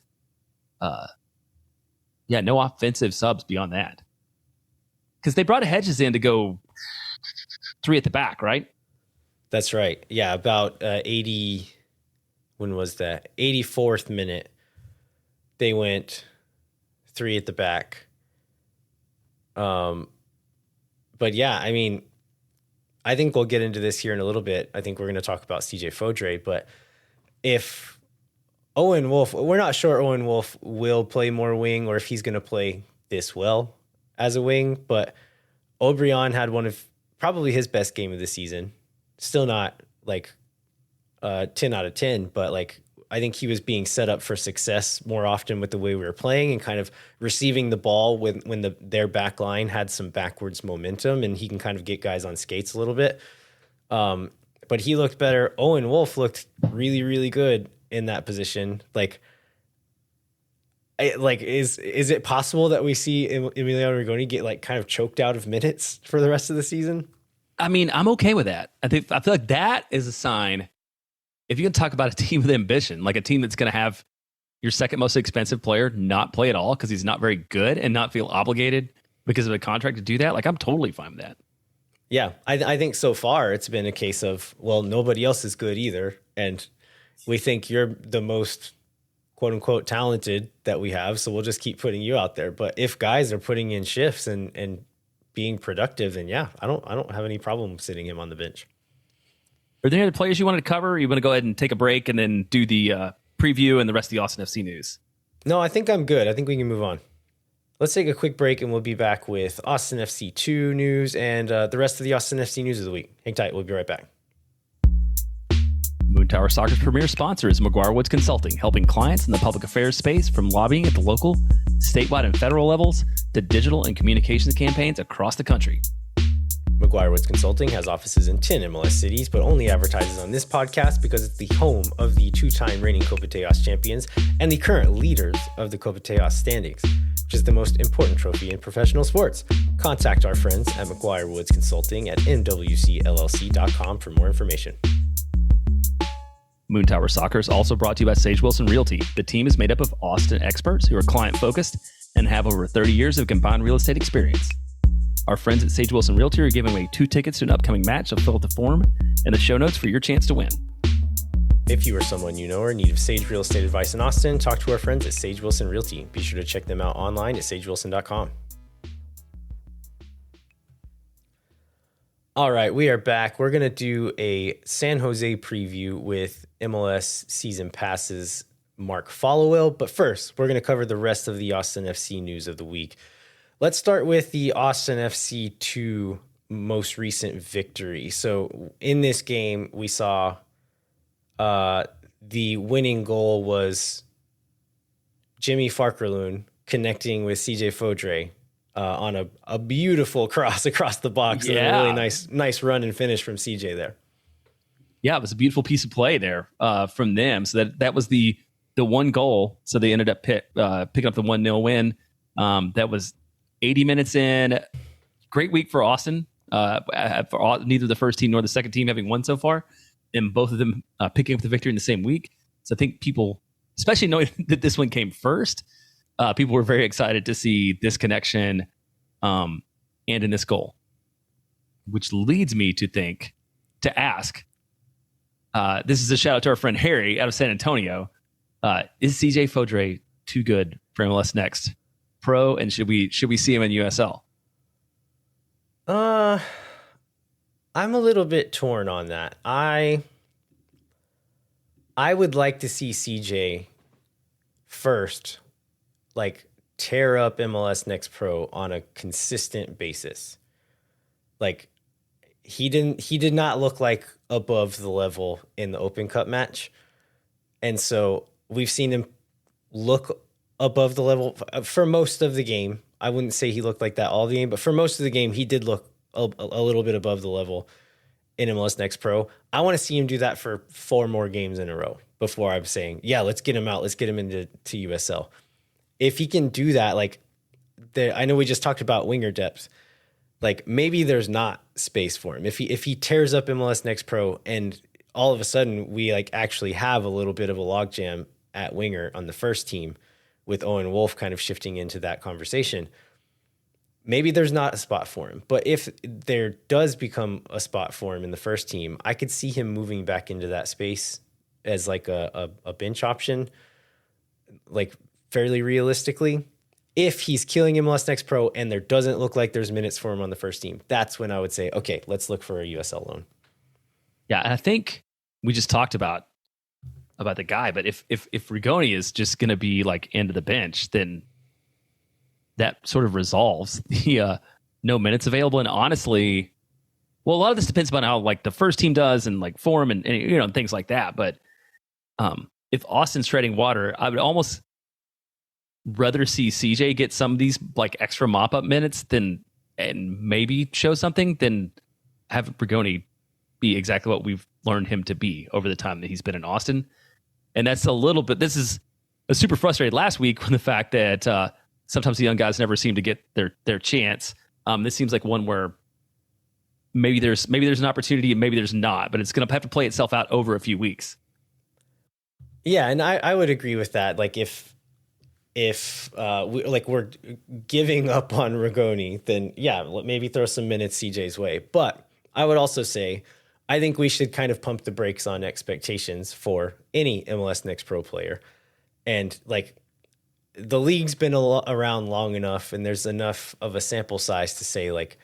no offensive subs beyond that. Because they brought Hedges in to go three at the back, right? That's right. Yeah, about 80. When was that? 84th minute. They went three at the back. But yeah, I mean, I think we'll get into this here in a little bit. I think we're going to talk about CJ Fodrey, but if Owen Wolff, we're not sure Owen Wolff will play more wing or if he's going to play this well as a wing, but O'Brien had one of probably his best game of the season. Still not like 10 out of 10, but like I think he was being set up for success more often with the way we were playing and kind of receiving the ball when their back line had some backwards momentum and he can kind of get guys on skates a little bit. But he looked better. Owen Wolff looked really, really good in that position. Is it possible that we see Emiliano Rigoni get like kind of choked out of minutes for the rest of the season? I mean, I'm okay with that. I feel like that is a sign. If you can talk about a team with ambition, like a team that's going to have your second most expensive player not play at all because he's not very good and not feel obligated because of a contract to do that, like I'm totally fine with that. Yeah, I think so far it's been a case of, well, nobody else is good either. And we think you're the most quote unquote talented that we have. So we'll just keep putting you out there. But if guys are putting in shifts and being productive, then yeah, I don't have any problem sitting him on the bench. Are there any other players you wanted to cover? Or you want to go ahead and take a break and then do the preview and the rest of the Austin FC news? No, I think I'm good. I think we can move on. Let's take a quick break and we'll be back with Austin FC 2 news and the rest of the Austin FC news of the week. Hang tight. We'll be right back. Moon Tower Soccer's premier sponsor is McGuire Woods Consulting, helping clients in the public affairs space from lobbying at the local, statewide, and federal levels to digital and communications campaigns across the country. McGuire Woods Consulting has offices in 10 MLS cities, but only advertises on this podcast because it's the home of the two-time reigning Copa Teos champions and the current leaders of the Copa Teos standings, which is the most important trophy in professional sports. Contact our friends at McGuire Woods Consulting at mwcllc.com for more information. Moon Tower Soccer is also brought to you by Sage Wilson Realty. The team is made up of Austin experts who are client-focused and have over 30 years of combined real estate experience. Our friends at Sage Wilson Realty are giving away 2 tickets to an upcoming match, so fill out the form and the show notes for your chance to win. If you or someone you know are in need of Sage real estate advice in Austin, talk to our friends at Sage Wilson Realty. Be sure to check them out online at sagewilson.com. All right, we are back. We're going to do a San Jose preview with MLS Season Passes Mark Followill. But first, we're going to cover the rest of the Austin FC news of the week. Let's start with the Austin FC 2 most recent victory. So in this game, we saw the winning goal was Jimmy Farkerloon connecting with CJ Fodrey on a beautiful cross across the box. Yeah. And a really nice run and finish from CJ there. Yeah, it was a beautiful piece of play there from them. So that was the one goal. So they ended up picking up the 1-0 win. That was 80 minutes in. Great week for Austin. For neither the first team nor the second team having won so far, and both of them picking up the victory in the same week. So I think people, especially knowing that this one came first, people were very excited to see this connection and in this goal, which leads me to ask, this is a shout out to our friend Harry out of San Antonio. Is CJ Fodrey too good for MLS Next Pro, and should we see him in USL? I'm a little bit torn on that. I would like to see CJ first, like, tear up MLS Next Pro on a consistent basis. Like, he did not look like above the level in the Open Cup match. And so we've seen him look above the level for most of the game. I wouldn't say he looked like that all the game, but for most of the game, he did look a little bit above the level in MLS Next Pro. I want to see him do that for 4 more games in a row before I'm saying, yeah, let's get him out. Let's get him into USL. If he can do that, like, I know we just talked about winger depth. Like, maybe there's not space for him. If he tears up MLS Next Pro and all of a sudden we like actually have a little bit of a logjam at winger on the first team with Owen Wolff kind of shifting into that conversation, maybe there's not a spot for him. But if there does become a spot for him in the first team, I could see him moving back into that space as like a bench option, like fairly realistically. If he's killing MLS Next Pro and there doesn't look like there's minutes for him on the first team, that's when I would say, okay, let's look for a USL loan. Yeah, and I think we just talked about the guy, but if Rigoni is just going to be like into the bench, then that sort of resolves the no minutes available. And honestly, well, a lot of this depends on how like the first team does and like form and you know, things like that. But if Austin's treading water, I would almost rather see CJ get some of these like extra mop up minutes and maybe show something than have Rigoni be exactly what we've learned him to be over the time that he's been in Austin. And that's a little bit, this is a super frustrated last week with the fact that sometimes the young guys never seem to get their chance. This seems like one where maybe there's an opportunity and maybe there's not, but it's going to have to play itself out over a few weeks. Yeah. And I would agree with that. Like if we're giving up on Rigoni, then yeah, maybe throw some minutes CJ's way. But I would also say, I think we should kind of pump the brakes on expectations for any MLS Next Pro player. And like the league's been around long enough and there's enough of a sample size to say like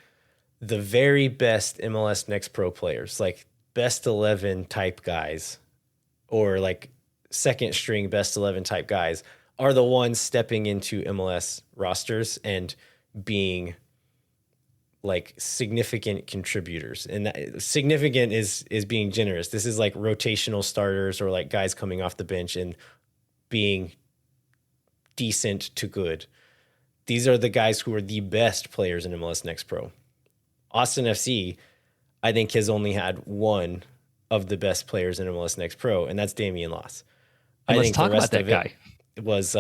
the very best MLS Next Pro players, like best 11 type guys or like second string best 11 type guys are the ones stepping into MLS rosters and being like significant contributors. And that, significant is being generous. This is like rotational starters or like guys coming off the bench and being decent to good. These are the guys who are the best players in MLS Next Pro. Austin FC, I think, has only had one of the best players in MLS Next Pro, and that's Damian Loss. I think talk the rest about that guy. It was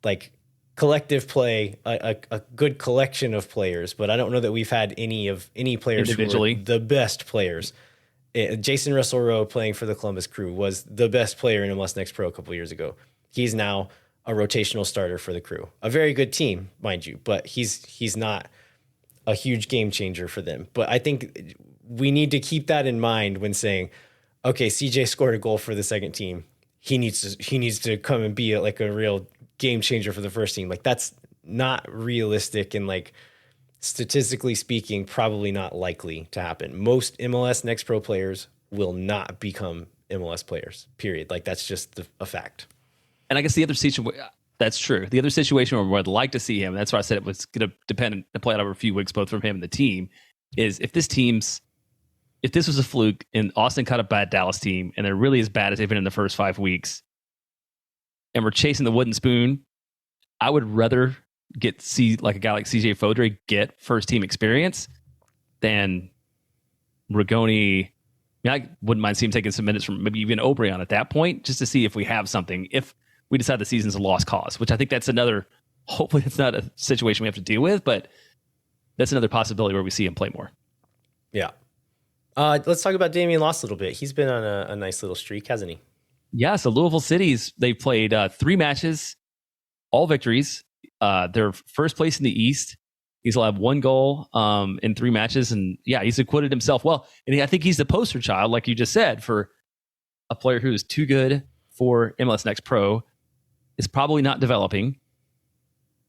like collective play, a good collection of players, but I don't know that we've had any players individually who were the best players. Jason Russell Rowe playing for the Columbus Crew was the best player in MLS Next Pro a couple of years ago. He's now a rotational starter for the Crew. A very good team, mind you, but he's not a huge game changer for them. But I think we need to keep that in mind when saying, okay, CJ scored a goal for the second team. He needs to come and be like a real game changer for the first team. Like that's not realistic and like statistically speaking, probably not likely to happen. Most MLS Next Pro players will not become MLS players, period. Like that's just a fact. And I guess the other situation, that's true. The other situation where I'd like to see him, that's why I said it was going to depend and play out over a few weeks, both from him and the team, is if this was a fluke and Austin caught a bad Dallas team and they're really as bad as they've been in the first 5 weeks and we're chasing the wooden spoon, I would rather like a guy like CJ Fodrey get first team experience than Rigoni. I wouldn't mind seeing him taking some minutes from maybe even Obrian at that point, just to see if we have something, if we decide the season's a lost cause, which I think that's hopefully it's not a situation we have to deal with, but that's another possibility where we see him play more. Yeah. Let's talk about Damian Loss a little bit. He's been on a nice little streak, hasn't he? Yeah, so Louisville City's, they played 3 matches, all victories. They're first place in the East. He's allowed 1 goal in 3 matches. And yeah, he's acquitted himself well. And I think he's the poster child, like you just said, for a player who is too good for MLS Next Pro, is probably not developing,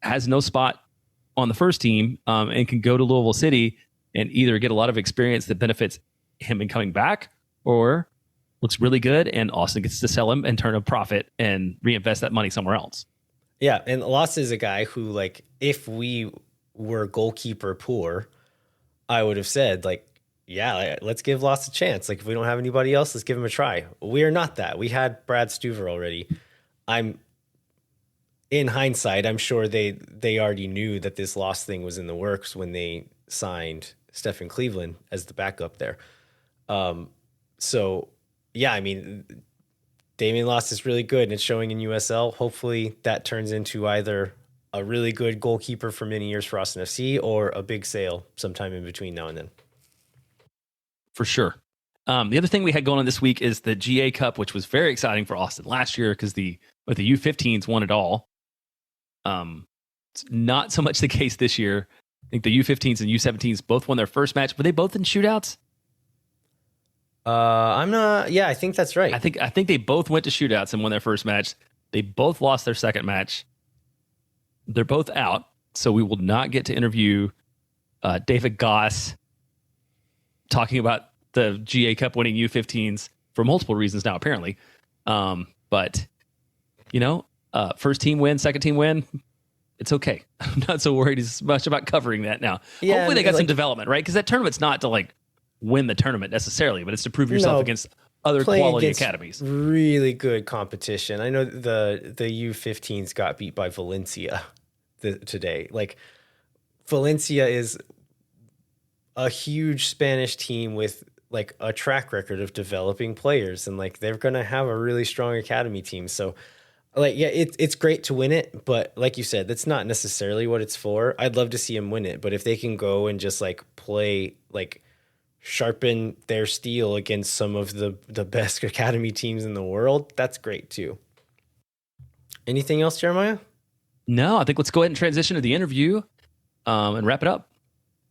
has no spot on the first team, and can go to Louisville City and either get a lot of experience that benefits him in coming back or looks really good and Austin gets to sell him and turn a profit and reinvest that money somewhere else. Yeah, and Loss is a guy who, like, if we were goalkeeper poor, I would have said, like, yeah, let's give Loss a chance. Like, if we don't have anybody else, let's give him a try. We are not that. We had Brad Stuver already. In hindsight, I'm sure they already knew that this Loss thing was in the works when they signed Stephen Cleveland as the backup there. So, yeah, I mean, Damian Loss is really good and it's showing in USL. Hopefully that turns into either a really good goalkeeper for many years for Austin FC or a big sale sometime in between now and then. For sure. The other thing we had going on this week is the GA Cup, which was very exciting for Austin last year because the U15s won it all. It's not so much the case this year. I think the U15s and U17s both won their first match. Were they both in shootouts? I'm not. Yeah, I think that's right. I think they both went to shootouts and won their first match. They both lost their second match. They're both out, so we will not get to interview David Goss talking about the GA Cup winning U15s for multiple reasons now, apparently. But, first team win, second team win, it's okay. I'm not so worried as much about covering that now. Yeah, hopefully they got some development, right? Because that tournament's not to win the tournament necessarily, but it's to prove yourself against other quality academies. Really good competition. I know the U15s got beat by Valencia today. Valencia is a huge Spanish team with a track record of developing players, and they're going to have a really strong academy team. So it's great to win it, but like you said, that's not necessarily what it's for. I'd love to see them win it, but if they can go and just play sharpen their steel against some of the best academy teams in the world, that's great too. Anything else, Jeremiah? No, I think let's go ahead and transition to the interview and wrap it up.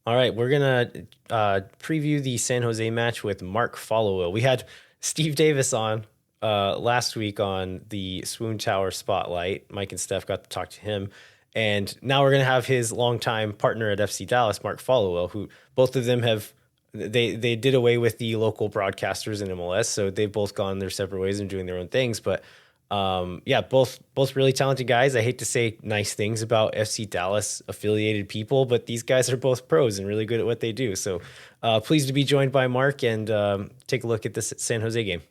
All right, we're going to preview the San Jose match with Mark Followill. We had Steve Davis on last week on the Swoon Tower Spotlight. Mike and Steph got to talk to him. And now we're going to have his longtime partner at FC Dallas, Mark Followill, who both of them they did away with the local broadcasters in MLS, so they've both gone their separate ways and doing their own things. But both really talented guys. I hate to say nice things about FC Dallas affiliated people, but these guys are both pros and really good at what they do. So pleased to be joined by Mark and take a look at this San Jose game.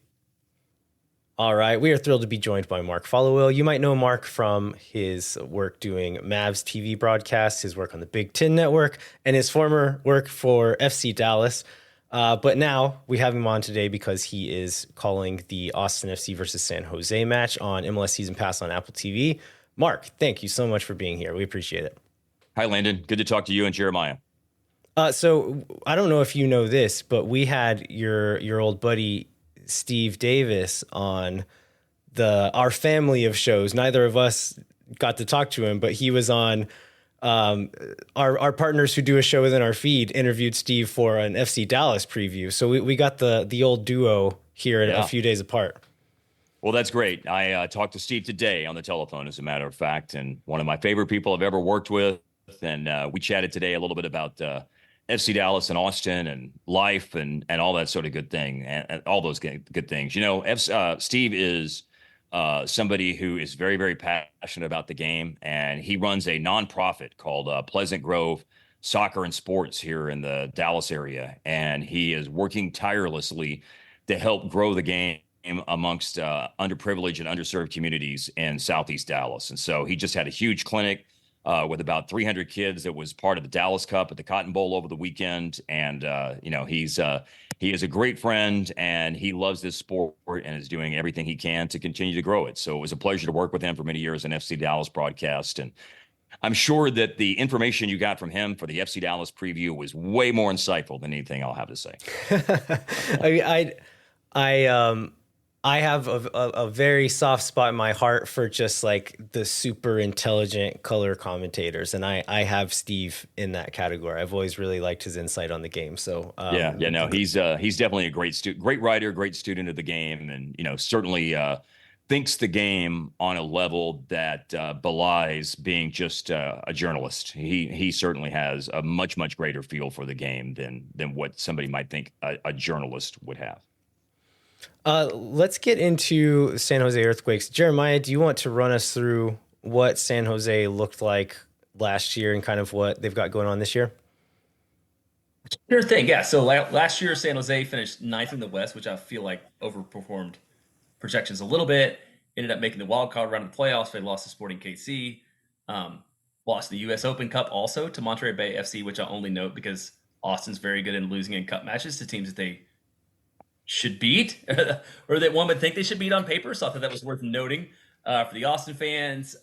All right, we are thrilled to be joined by Mark Followill. You might know Mark from his work doing Mavs TV broadcasts, his work on the Big Ten Network, and his former work for FC Dallas. But now we have him on today because he is calling the Austin FC versus San Jose match on MLS Season Pass on Apple TV. Mark, thank you so much for being here. We appreciate it. Hi, Landon. Good to talk to you and Jeremiah. So I don't know if you know this, but we had your old buddy Steve Davis on our family of shows. Neither of us got to talk to him, but he was on. Our partners who do a show within our feed interviewed Steve for an FC Dallas preview. So we got the old duo here a few days apart. Well, that's great. I talked to Steve today on the telephone, as a matter of fact, and one of my favorite people I've ever worked with. And we chatted today a little bit about FC Dallas and Austin and life and all that sort of good thing and all those good things. Steve is somebody who is very, very passionate about the game, and he runs a nonprofit called Pleasant Grove Soccer and Sports here in the Dallas area, and he is working tirelessly to help grow the game amongst underprivileged and underserved communities in Southeast Dallas. And so he just had a huge clinic with about 300 kids that was part of the Dallas Cup at the Cotton Bowl over the weekend. And, he is a great friend, and he loves this sport and is doing everything he can to continue to grow it. So it was a pleasure to work with him for many years in FC Dallas broadcast. And I'm sure that the information you got from him for the FC Dallas preview was way more insightful than anything I'll have to say. I have a very soft spot in my heart for just the super intelligent color commentators. And I have Steve in that category. I've always really liked his insight on the game. So he's definitely a great writer, great student of the game. And, certainly thinks the game on a level that belies being just a journalist. He certainly has a much, much greater feel for the game than what somebody might think a journalist would have. Let's get into San Jose Earthquakes. Jeremiah, do you want to run us through what San Jose looked like last year and kind of what they've got going on this year? Sure thing. Yeah. So last year, San Jose finished ninth in the West, which I feel like overperformed projections a little bit. Ended up making the wild card round of the playoffs. They lost to Sporting KC. Lost the U.S. Open Cup also to Monterey Bay FC, which I only note because Austin's very good in losing in cup matches to teams that they should beat or that one would think they should beat on paper. So I thought that was worth noting for the Austin fans.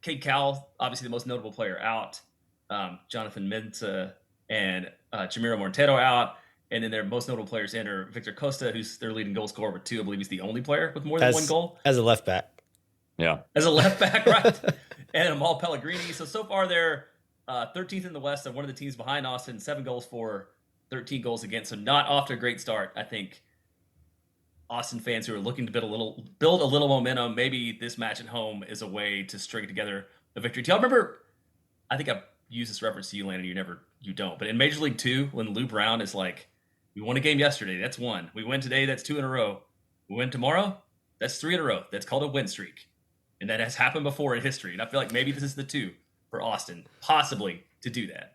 Cade Cowell, obviously the most notable player out. Jonathan Mensah and Jamiro Montero out. And then their most notable players in are Victor Costa, who's their leading goal scorer with 2. I believe he's the only player with more than 1 goal. As a left back. Yeah. As a left back, right? And Amal Pellegrini. So far they're 13th in the West. They're one of the teams behind Austin. 7 goals for, 13 goals against. So not off to a great start. I think Austin fans who are looking to build a little momentum, maybe this match at home is a way to string together a victory. Do y'all remember? I think I've used this reference to you, Landon. You don't. But in Major League 2, when Lou Brown is like, we won a game yesterday, that's 1. We win today, that's 2 in a row. We win tomorrow, that's 3 in a row. That's called a win streak. And that has happened before in history. And I feel like maybe this is the 2 for Austin, possibly, to do that.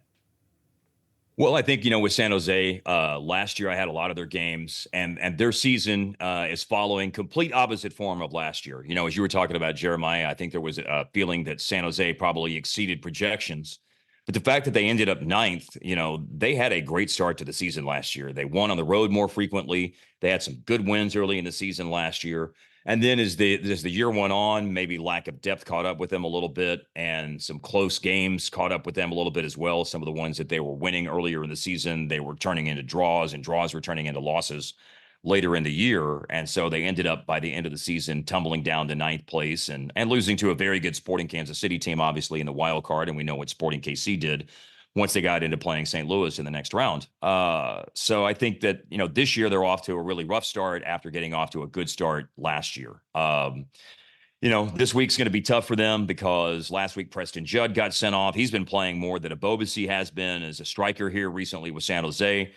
Well, I think, with San Jose, last year I had a lot of their games, and their season is following complete opposite form of last year. As you were talking about, Jeremiah, I think there was a feeling that San Jose probably exceeded projections. But the fact that they ended up 9th, they had a great start to the season last year. They won on the road more frequently. They had some good wins early in the season last year. And then as the year went on, maybe lack of depth caught up with them a little bit, and some close games caught up with them a little bit as well. Some of the ones that they were winning earlier in the season, they were turning into draws, and draws were turning into losses later in the year. And so they ended up, by the end of the season, tumbling down to 9th place and losing to a very good Sporting Kansas City team, obviously, in the wild card. And we know what Sporting KC did once they got into playing St. Louis in the next round. So I think that, this year they're off to a really rough start after getting off to a good start last year. This week's going to be tough for them because last week Preston Judd got sent off. He's been playing more than Abobasi has been as a striker here recently with San Jose.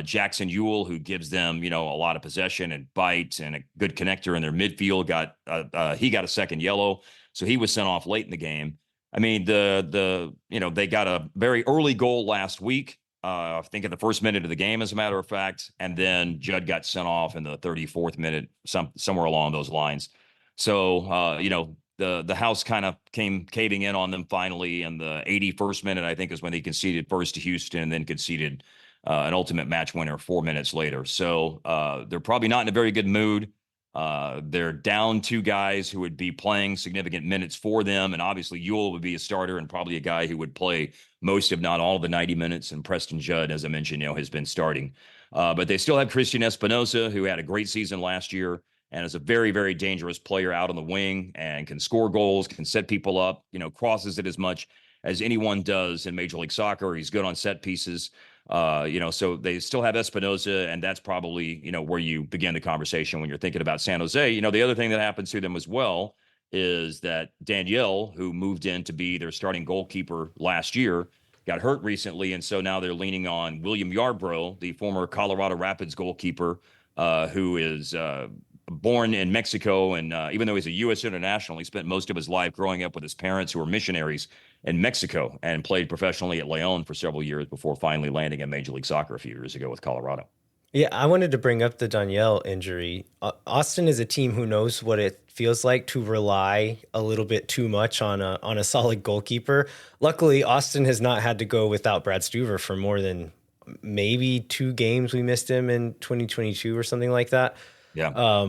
Jackson Ewell, who gives them, a lot of possession and bite and a good connector in their midfield, got a second yellow. So he was sent off late in the game. I mean, they got a very early goal last week, I think in the first minute of the game, as a matter of fact, and then Judd got sent off in the 34th minute, somewhere along those lines. So, the house kind of came caving in on them finally, and the 81st minute, I think, is when they conceded first to Houston and then conceded an ultimate match winner 4 minutes later. So they're probably not in a very good mood. They're down 2 guys who would be playing significant minutes for them. And obviously Ewell would be a starter and probably a guy who would play most, if not all, of the 90 minutes. And Preston Judd, as I mentioned, has been starting. But they still have Christian Espinosa, who had a great season last year and is a very, very dangerous player out on the wing and can score goals, can set people up, crosses it as much as anyone does in Major League Soccer. He's good on set pieces. So they still have Espinosa, and that's probably, where you begin the conversation when you're thinking about San Jose. The other thing that happens to them as well is that Danielle, who moved in to be their starting goalkeeper last year, got hurt recently. And so now they're leaning on William Yarbrough, the former Colorado Rapids goalkeeper, who is born in Mexico. And even though he's a U.S. international, he spent most of his life growing up with his parents, who were missionaries in Mexico, and played professionally at León for several years before finally landing in Major League Soccer a few years ago with Colorado. Yeah, I wanted to bring up the Danielle injury. Austin is a team who knows what it feels like to rely a little bit too much on a solid goalkeeper. Luckily, Austin has not had to go without Brad Stuver for more than maybe 2 games. We missed him in 2022 or something like that. Yeah.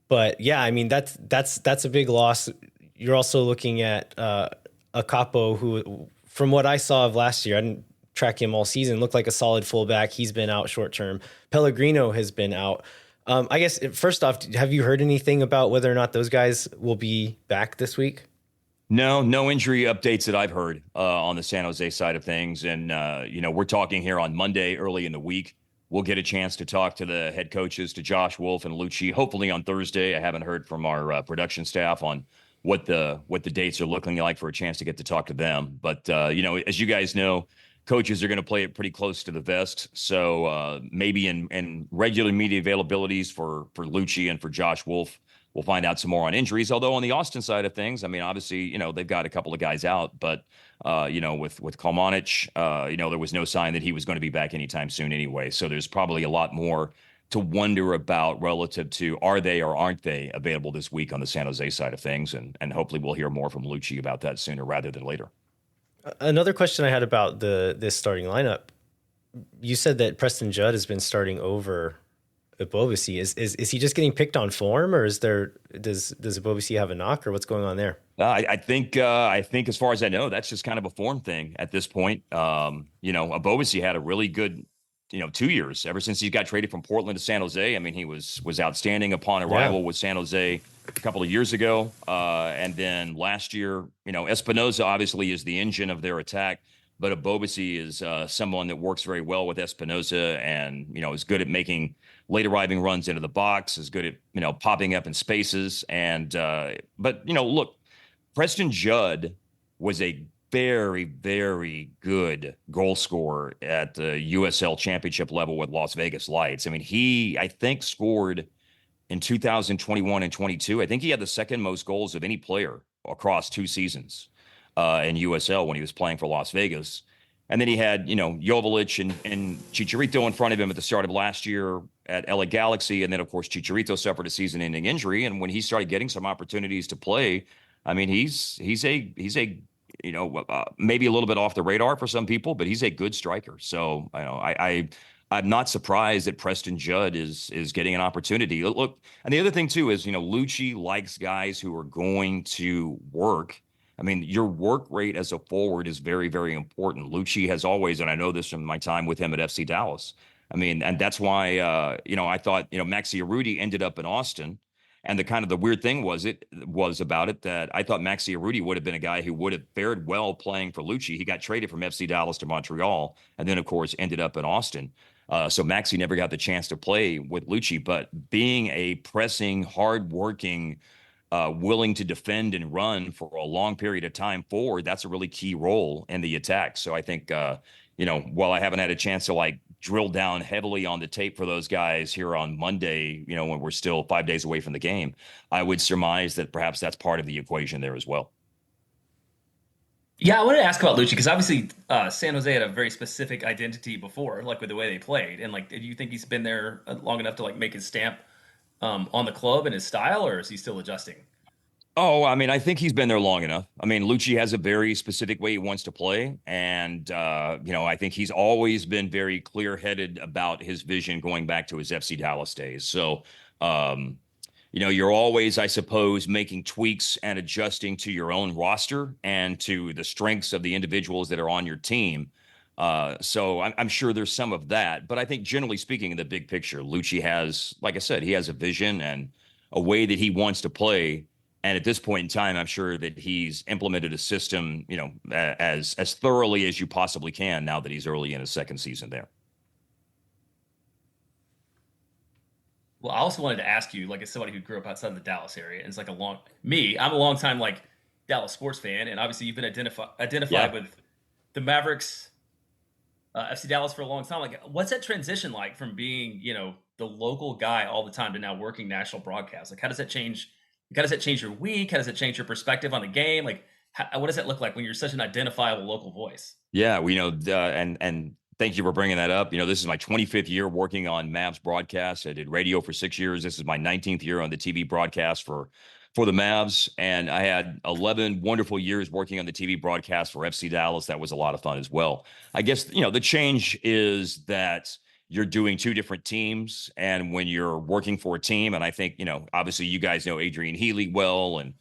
But yeah, I mean, that's a big loss. You're also looking at a Capo who, from what I saw of last year, I didn't track him all season, looked like a solid fullback. He's been out short term. Pellegrino has been out. I guess, first off, have you heard anything about whether or not those guys will be back this week? No injury updates that I've heard on the San Jose side of things. And, we're talking here on Monday early in the week. We'll get a chance to talk to the head coaches, to Josh Wolf and Lucci, hopefully on Thursday. I haven't heard from our production staff on what the dates are looking like for a chance to get to talk to them. But, as you guys know, coaches are going to play it pretty close to the vest. So maybe in regular media availabilities for Lucci and for Josh Wolf, we'll find out some more on injuries. Although on the Austin side of things, I mean, obviously, they've got a couple of guys out, but with Kalmanich, there was no sign that he was going to be back anytime soon anyway. So there's probably a lot more to wonder about relative to are they or aren't they available this week on the San Jose side of things. And hopefully we'll hear more from Lucci about that sooner rather than later. Another question I had about this starting lineup. You said that Preston Judd has been starting over Abobasi. Is he just getting picked on form, or does Abobasi have a knock, or what's going on there? I think as far as I know, that's just kind of a form thing at this point. Abobasi had a really good 2 years, ever since he got traded from Portland to San Jose. I mean, he was outstanding upon arrival with San Jose a couple of years ago. And then last year, Espinoza obviously is the engine of their attack, but Abobasi is someone that works very well with Espinoza and, is good at making late arriving runs into the box, is good at, popping up in spaces. And, but, look, Preston Judd was a very, very good goal scorer at the USL championship level with Las Vegas Lights. I mean, he, I think, scored in 2021 and 22. I think he had the second most goals of any player across 2 seasons in USL when he was playing for Las Vegas. And then he had, Joveljic and Chicharito in front of him at the start of last year at LA Galaxy. And then, of course, Chicharito suffered a season-ending injury. And when he started getting some opportunities to play, I mean, he's a maybe a little bit off the radar for some people, but he's a good striker. So I'm not surprised that Preston Judd is getting an opportunity. Look, and the other thing too is, Lucci likes guys who are going to work. I mean, your work rate as a forward is very, very important. Lucci has always, and I know this from my time with him at FC Dallas. I mean, and that's why, I thought, Maxi Arudi ended up in Austin. And the weird thing was about it that I thought Maxi Arudi would have been a guy who would have fared well playing for Lucci. He got traded from FC Dallas to Montreal and then, of course, ended up in Austin. So Maxi never got the chance to play with Lucci. But being a pressing, hardworking, willing to defend and run for a long period of time forward, that's a really key role in the attack. So I think, while I haven't had a chance to drill down heavily on the tape for those guys here on Monday, when we're still 5 days away from the game, I would surmise that perhaps that's part of the equation there as well. Yeah, I wanted to ask about Lucci because obviously San Jose had a very specific identity before, with the way they played. And do you think he's been there long enough to make his stamp on the club and his style, or is he still adjusting? Oh, I mean, I think he's been there long enough. I mean, Lucci has a very specific way he wants to play. And, I think he's always been very clear-headed about his vision going back to his FC Dallas days. So, you're always, I suppose, making tweaks and adjusting to your own roster and to the strengths of the individuals that are on your team. So I'm sure there's some of that. But I think generally speaking, in the big picture, Lucci has, like I said, he has a vision and a way that he wants to play. And at this point in time, I'm sure that he's implemented a system, as thoroughly as you possibly can now that he's early in his second season there. Well, I also wanted to ask you, as somebody who grew up outside the Dallas area, and it's I'm a long time Dallas sports fan, and obviously you've been identified with the Mavericks, FC Dallas for a long time. What's that transition like from being, the local guy all the time to now working national broadcast? How does that change? How does that change your week? How does it change your perspective on the game? What does that look like when you're such an identifiable local voice? Yeah, and thank you for bringing that up. This is my 25th year working on Mavs broadcasts. I did radio for 6 years. This is my 19th year on the TV broadcast for the Mavs. And I had 11 wonderful years working on the TV broadcast for FC Dallas. That was a lot of fun as well. I guess, the change is that you're doing 2 different teams. And when you're working for a team, and I think, obviously you guys know Adrian Healy well, and,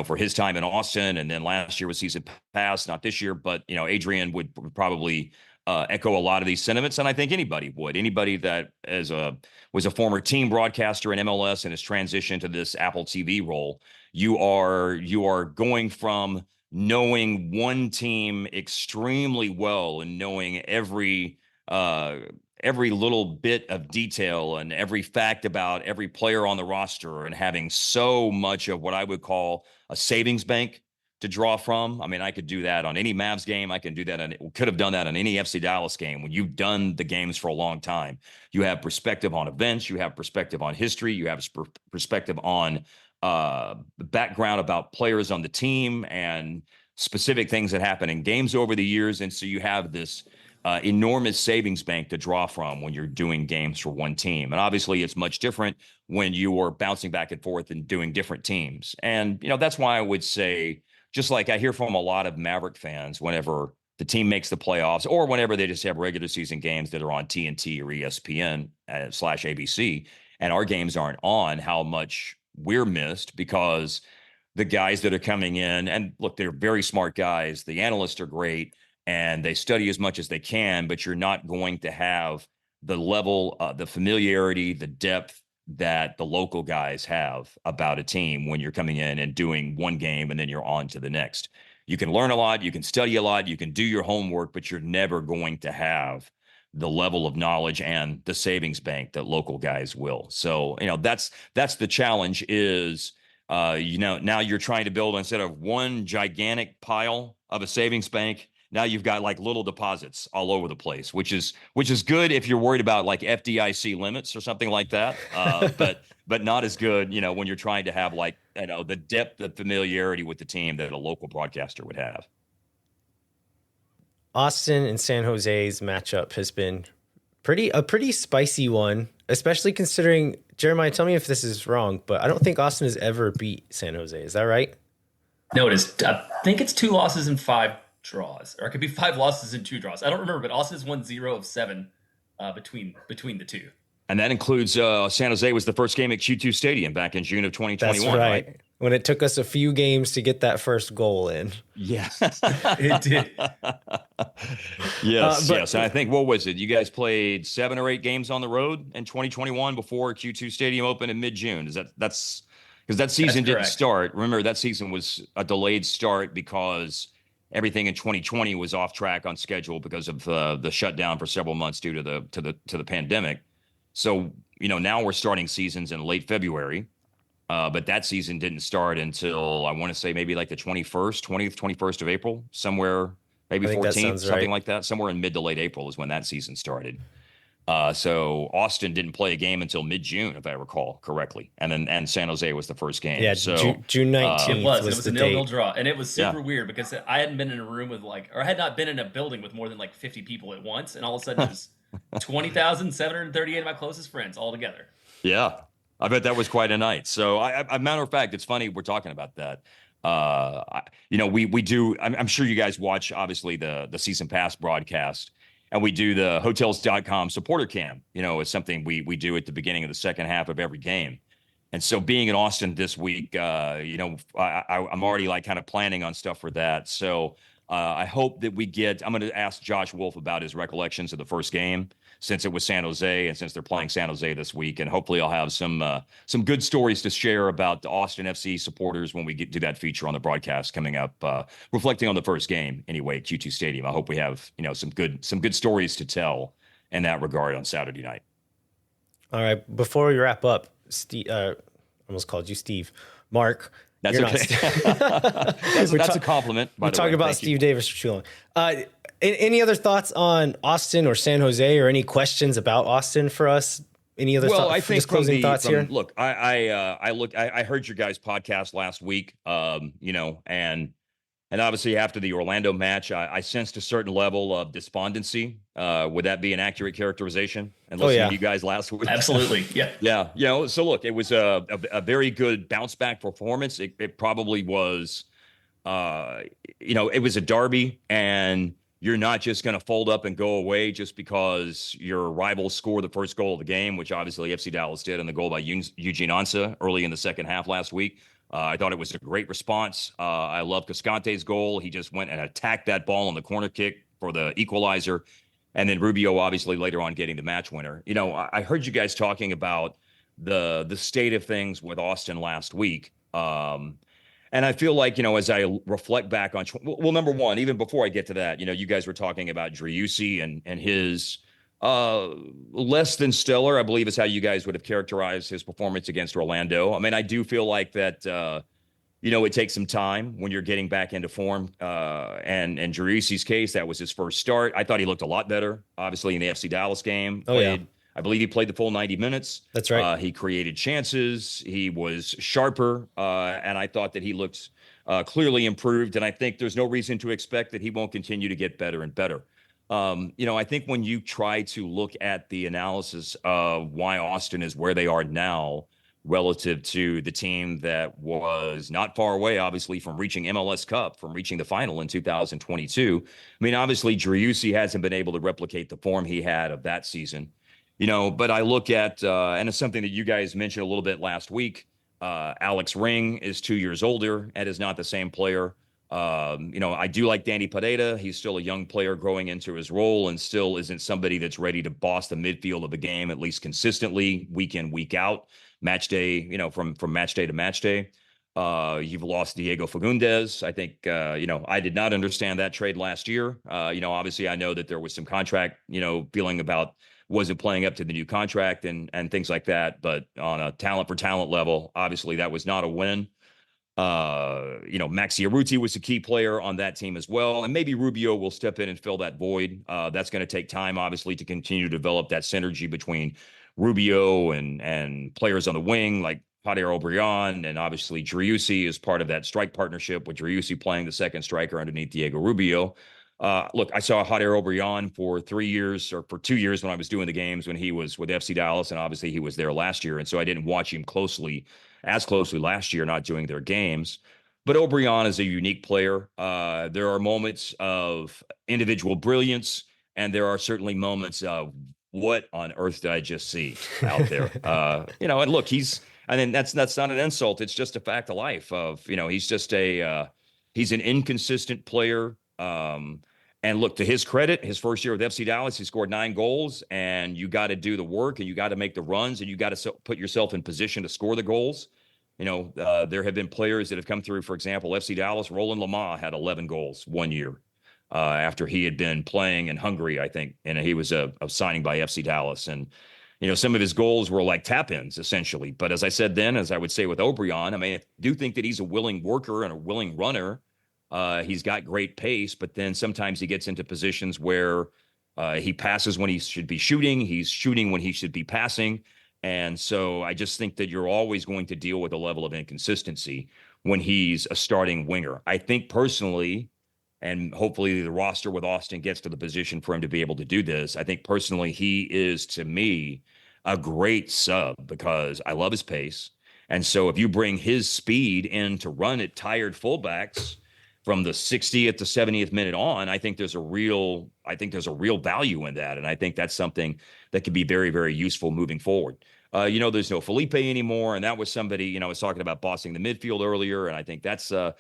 for his time in Austin, and then last year was season pass, not this year, but, Adrian would probably echo a lot of these sentiments. And I think anybody that was a former team broadcaster in MLS and has transitioned to this Apple TV role, you are going from knowing one team extremely well and knowing every little bit of detail and every fact about every player on the roster and having so much of what I would call a savings bank to draw from. I mean, I could do that on any Mavs game. I can do that could have done that on any FC Dallas game. When you've done the games for a long time, you have perspective on events, you have perspective on history, you have perspective on the background about players on the team and specific things that happen in games over the years. And so you have this enormous savings bank to draw from when you're doing games for one team. And obviously it's much different when you are bouncing back and forth and doing different teams. And, that's why I would say, just like I hear from a lot of Maverick fans whenever the team makes the playoffs or whenever they just have regular season games that are on TNT or ESPN /ABC, and our games aren't on, how much we're missed because the guys that are coming in, and look, they're very smart guys. The analysts are great and they study as much as they can, but you're not going to have the level, the familiarity, the depth that the local guys have about a team when you're coming in and doing one game and then you're on to the next. You can learn a lot, you can study a lot, you can do your homework, but you're never going to have the level of knowledge and the savings bank that local guys will. So, that's the challenge is, now you're trying to build, instead of one gigantic pile of a savings bank, now you've got like little deposits all over the place, which is good if you're worried about like FDIC limits or something like that. But not as good, when you're trying to have like, the depth of familiarity with the team that a local broadcaster would have. Austin and San Jose's matchup has been a pretty spicy one, especially considering, Jeremiah, tell me if this is wrong, but I don't think Austin has ever beat San Jose. Is that right? No, it is. I think it's 2 losses and 5 draws, or it could be 5 losses and 2 draws. I don't remember, but Austin has won 0 of 7 between the two. And that includes San Jose was the first game at Q2 Stadium back in June of 2021. That's right. When it took us a few games to get that first goal in. Yeah. It did. Yes. And I think, what was it? You guys played 7 or 8 games on the road in 2021 before Q2 Stadium opened in mid-June. That's because that season didn't start. Remember, that season was a delayed start because everything in 2020 was off track on schedule because of the shutdown for several months due to the pandemic. So, now we're starting seasons in late February, but that season didn't start until, I want to say, maybe like the 21st of April, somewhere, maybe 14th, something right. like that. Somewhere in mid to late April is when that season started. So Austin didn't play a game until mid-June, if I recall correctly. And San Jose was the first game. Yeah, so June 19th it was a 0-0 draw. And it was super Yeah. weird because I hadn't been in a room with I had not been in a building with more than 50 people at once. And all of a sudden it was 20,738 of my closest friends all together. Yeah. I bet that was quite a night. So a matter of fact, it's funny we're talking about that. We do, I'm sure you guys watch, obviously, the season pass broadcast. And we do the hotels.com supporter cam, it's something we do at the beginning of the second half of every game. And so being in Austin this week, I'm already kind of planning on stuff for that. So I hope that I'm going to ask Josh Wolf about his recollections of the first game, since it was San Jose and since they're playing San Jose this week. And hopefully I'll have some good stories to share about the Austin FC supporters when we do that feature on the broadcast coming up, reflecting on the first game anyway at Q2 Stadium. I hope we have, some good stories to tell in that regard on Saturday night. All right. Before we wrap up, Steve, almost called you Steve. Mark. That's okay. That's a compliment. We're talking about Steve Davis for too long. Any other thoughts on Austin or San Jose, or any questions about Austin for us? Any other I think closing thoughts here? Look, I heard your guys' podcast last week, and obviously after the Orlando match, I sensed a certain level of despondency. Would that be an accurate characterization? And listening to you guys last week, absolutely, yeah. So look, it was a very good bounce back performance. It probably was, it was a derby, and you're not just going to fold up and go away just because your rivals score the first goal of the game, which obviously FC Dallas did, and the goal by Eugene Ansa early in the second half last week. I thought it was a great response. I love Cascante's goal. He just went and attacked that ball on the corner kick for the equalizer. And then Rubio, obviously, later on getting the match winner. I heard you guys talking about the state of things with Austin last week. And I feel like, as I reflect back on, number one, even before I get to that, you guys were talking about Driussi and his less than stellar, I believe is how you guys would have characterized his performance against Orlando. I mean, I do feel like that, it takes some time when you're getting back into form. And in Driussi's case, that was his first start. I thought he looked a lot better, obviously, in the FC Dallas game. I believe he played the full 90 minutes. That's right. He created chances. He was sharper. And I thought that he looked clearly improved. And I think there's no reason to expect that he won't continue to get better and better. I think when you try to look at the analysis of why Austin is where they are now relative to the team that was not far away, obviously, from reaching MLS Cup, from reaching the final in 2022. I mean, obviously, Driussi hasn't been able to replicate the form he had of that season. But I look at, and it's something that you guys mentioned a little bit last week, Alex Ring is 2 years older and is not the same player. I do like Danny Pereira. He's still a young player growing into his role and still isn't somebody that's ready to boss the midfield of the game, at least consistently, week in, week out, match day, from match day to match day. You've lost Diego Fagundes. I think, I did not understand that trade last year. Obviously I know that there was some contract, feeling about wasn't playing up to the new contract and things like that. But on a talent for talent level, obviously that was not a win. Maxi Arruti was a key player on that team as well. And maybe Rubio will step in and fill that void. That's going to take time, obviously, to continue to develop that synergy between Rubio and players on the wing like Javier Obregon, and obviously Driussi is part of that strike partnership with Driussi playing the second striker underneath Diego Rubio. Look, I saw Javier Obregon for 3 years or for 2 years when I was doing the games when he was with FC Dallas, and obviously he was there last year. And so I didn't watch him as closely last year, not doing their games. But Obregon is a unique player. There are moments of individual brilliance, and there are certainly moments of what on earth did I just see out there? And look, that's not an insult. It's just a fact of life he's just he's an inconsistent player. And look, to his credit, his first year with FC Dallas, he scored 9 goals, and you got to do the work and you got to make the runs and you got to put yourself in position to score the goals. There have been players that have come through, for example, FC Dallas. Roland Lamah had 11 goals 1 year after he had been playing in Hungary, I think, and he was a signing by FC Dallas. And, some of his goals were like tap-ins, essentially. But as I said then, as I would say with Obregon, I do think that he's a willing worker and a willing runner. He's got great pace, but then sometimes he gets into positions where he passes when he should be shooting. He's shooting when he should be passing. And so I just think that you're always going to deal with a level of inconsistency when he's a starting winger. I think personally, and hopefully the roster with Austin gets to the position for him to be able to do this, I think personally he is, to me, a great sub because I love his pace. And so if you bring his speed in to run at tired fullbacks from the 60th to 70th minute on, I think there's a real value in that. And I think that's something that could be very, very useful moving forward. There's no Felipe anymore. And that was somebody, I was talking about bossing the midfield earlier. And I think that's an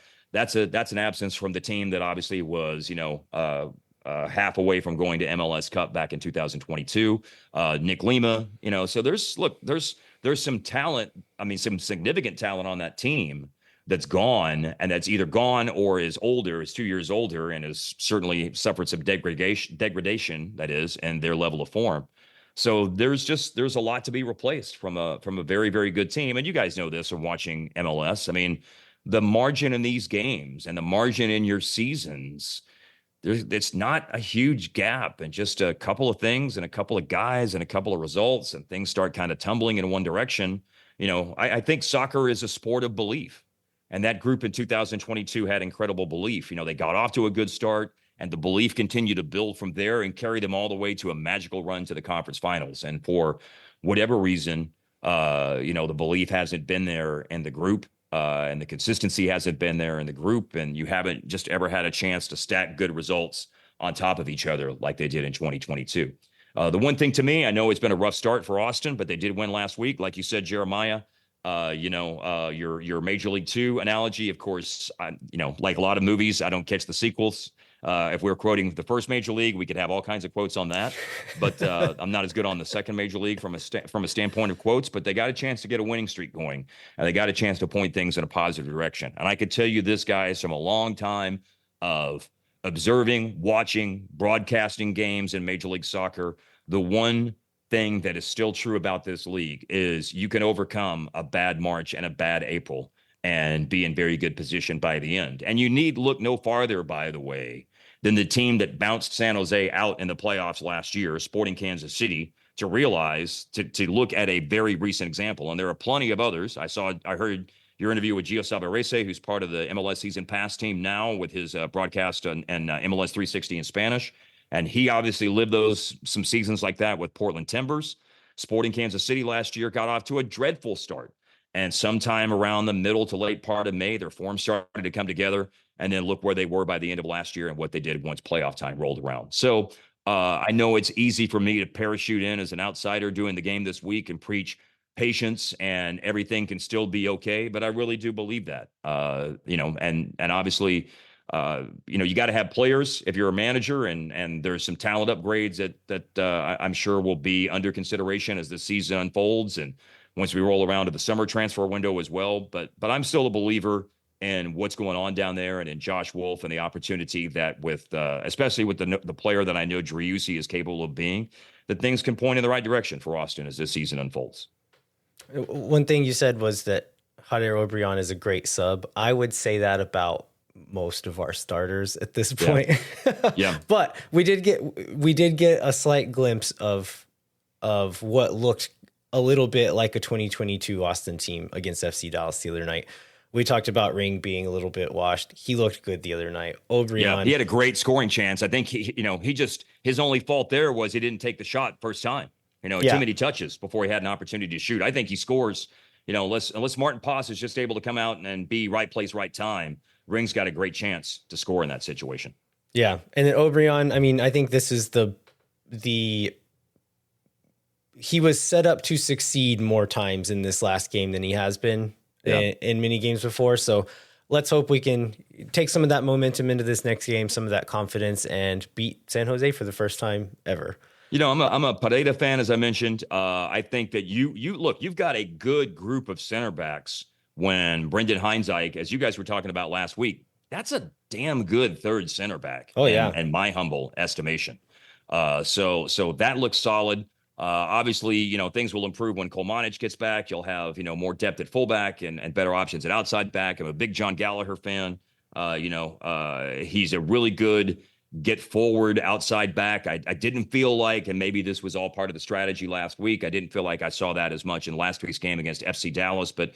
absence from the team that obviously was, half away from going to MLS Cup back in 2022. Nick Lima, so there's some talent. Some significant talent on that team that's gone, and that's either gone or is 2 years older, and has certainly suffered some degradation, that is, in their level of form. So there's a lot to be replaced from a very, very good team. And you guys know this from watching MLS. The margin in these games and the margin in your seasons, it's not a huge gap, and just a couple of things and a couple of guys and a couple of results, and things start kind of tumbling in one direction. I think soccer is a sport of belief. And that group in 2022 had incredible belief. They got off to a good start, and the belief continued to build from there and carry them all the way to a magical run to the conference finals. And for whatever reason, the belief hasn't been there in the group, and the consistency hasn't been there in the group. And you haven't just ever had a chance to stack good results on top of each other like they did in 2022. The one thing to me, I know it's been a rough start for Austin, but they did win last week. Like you said, Jeremiah, your Major League 2 analogy, of course, like a lot of movies, I don't catch the sequels. If we were quoting the first Major League, we could have all kinds of quotes on that. But I'm not as good on the second Major League from a standpoint of quotes. But they got a chance to get a winning streak going, and they got a chance to point things in a positive direction. And I could tell you this, guys, from a long time of observing, watching, broadcasting games in Major League Soccer, the one thing that is still true about this league is you can overcome a bad March and a bad April and be in very good position by the end. And you need look no farther, by the way, than the team that bounced San Jose out in the playoffs last year, Sporting Kansas City, to realize, to look at a very recent example. And there are plenty of others. I heard your interview with Gio Savarese, who's part of the MLS Season Pass team now with his broadcast and MLS 360 in Spanish. And he obviously lived some seasons like that with Portland Timbers. Sporting Kansas City last year got off to a dreadful start. And sometime around the middle to late part of May, their form started to come together. And then look where they were by the end of last year and what they did once playoff time rolled around. So I know it's easy for me to parachute in as an outsider doing the game this week and preach patience and everything can still be okay. But I really do believe that, and obviously You got to have players if you're a manager, and there's some talent upgrades that I'm sure will be under consideration as the season unfolds, and once we roll around to the summer transfer window as well. But I'm still a believer in what's going on down there, and in Josh Wolf and the opportunity that with especially with the player that I know Driussi is capable of being, that things can point in the right direction for Austin as this season unfolds. One thing you said was that Jader Obrian is a great sub. I would say that about most of our starters at this point. Yeah. But we did get a slight glimpse of what looked a little bit like a 2022 Austin team against FC Dallas the other night. We talked about Ring being a little bit washed. He looked good the other night. Obrian, he had a great scoring chance. I think his only fault there was he didn't take the shot first time. Too many touches before he had an opportunity to shoot. I think he scores. Unless Martin Paz is just able to come out and be right place, right time, Ring's got a great chance to score in that situation. Yeah, and then Obrian, I mean, I think this is he was set up to succeed more times in this last game than he has been in many games before. So let's hope we can take some of that momentum into this next game, some of that confidence, and beat San Jose for the first time ever. I'm a Pereira fan, as I mentioned. I think that you've got a good group of center backs. When Brendan Heinzike, as you guys were talking about last week, that's a damn good third center back. Oh yeah, in my humble estimation. So that looks solid. Obviously, things will improve when Kolmanic gets back. You'll have, more depth at fullback and better options at outside back. I'm a big John Gallagher fan. He's a really good get forward outside back. I didn't feel like, and maybe this was all part of the strategy last week, I didn't feel like I saw that as much in last week's game against FC Dallas, but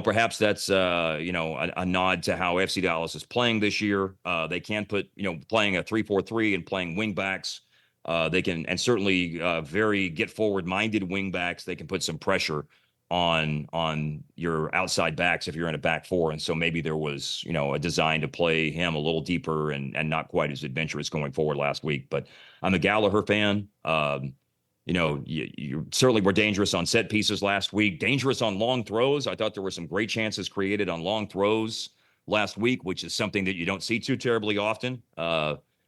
perhaps that's a nod to how FC Dallas is playing this year. They can put, playing a 3-4-3 and playing wing backs. They can, and certainly very get forward minded wing backs. They can put some pressure on your outside backs if you're in a back four. And so maybe there was, a design to play him a little deeper and not quite as adventurous going forward last week. But I'm a Gallagher fan. You certainly were dangerous on set pieces last week, dangerous on long throws. I thought there were some great chances created on long throws last week, which is something that you don't see too terribly often.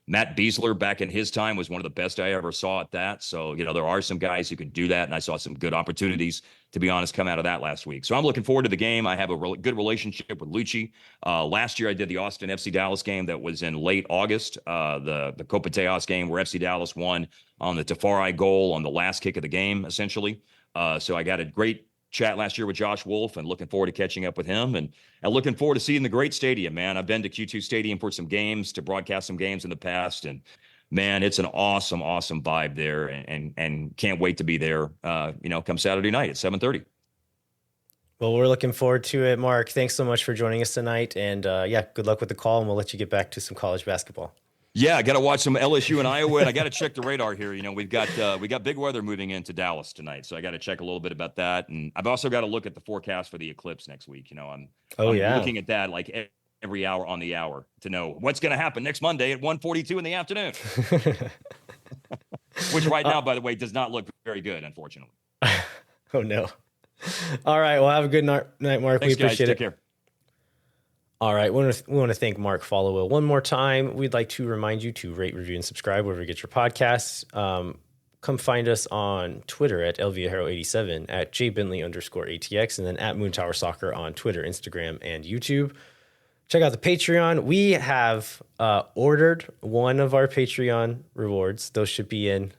Matt Beasler back in his time was one of the best I ever saw at that. So, there are some guys who can do that. And I saw some good opportunities, to be honest, come out of that last week. So I'm looking forward to the game. I have a really good relationship with Lucci. Last year I did the Austin FC Dallas game that was in late August, the Copa Tejas game where FC Dallas won on the Tafari goal on the last kick of the game, essentially. So I got a great chat last year with Josh Wolf and looking forward to catching up with him and looking forward to seeing the great stadium, man. I've been to Q2 Stadium for some games, to broadcast some games in the past, and man, it's an awesome vibe there, and can't wait to be there, come Saturday night at 7:30. Well, we're looking forward to it, Mark. Thanks so much for joining us tonight, and good luck with the call, and we'll let you get back to some college basketball. Yeah, I got to watch some LSU and Iowa, and I got to check the radar here. We got big weather moving into Dallas tonight, so I got to check a little bit about that. And I've also got to look at the forecast for the eclipse next week. I'm looking at that like every hour on the hour to know what's going to happen next Monday at 1:42 in the afternoon. Which right now, by the way, does not look very good, unfortunately. Oh no! All right, well, have a good night, Mark. Thanks, we appreciate guys. it. Take care. All right, we want to thank Mark Followill one more time. We'd like to remind you to rate, review, and subscribe wherever you get your podcasts. Come find us on Twitter at LVHero87, at JBentley_ATX, and then at Moon Tower Soccer on Twitter, Instagram, and YouTube. Check out the Patreon. We have ordered one of our Patreon rewards. Those should be in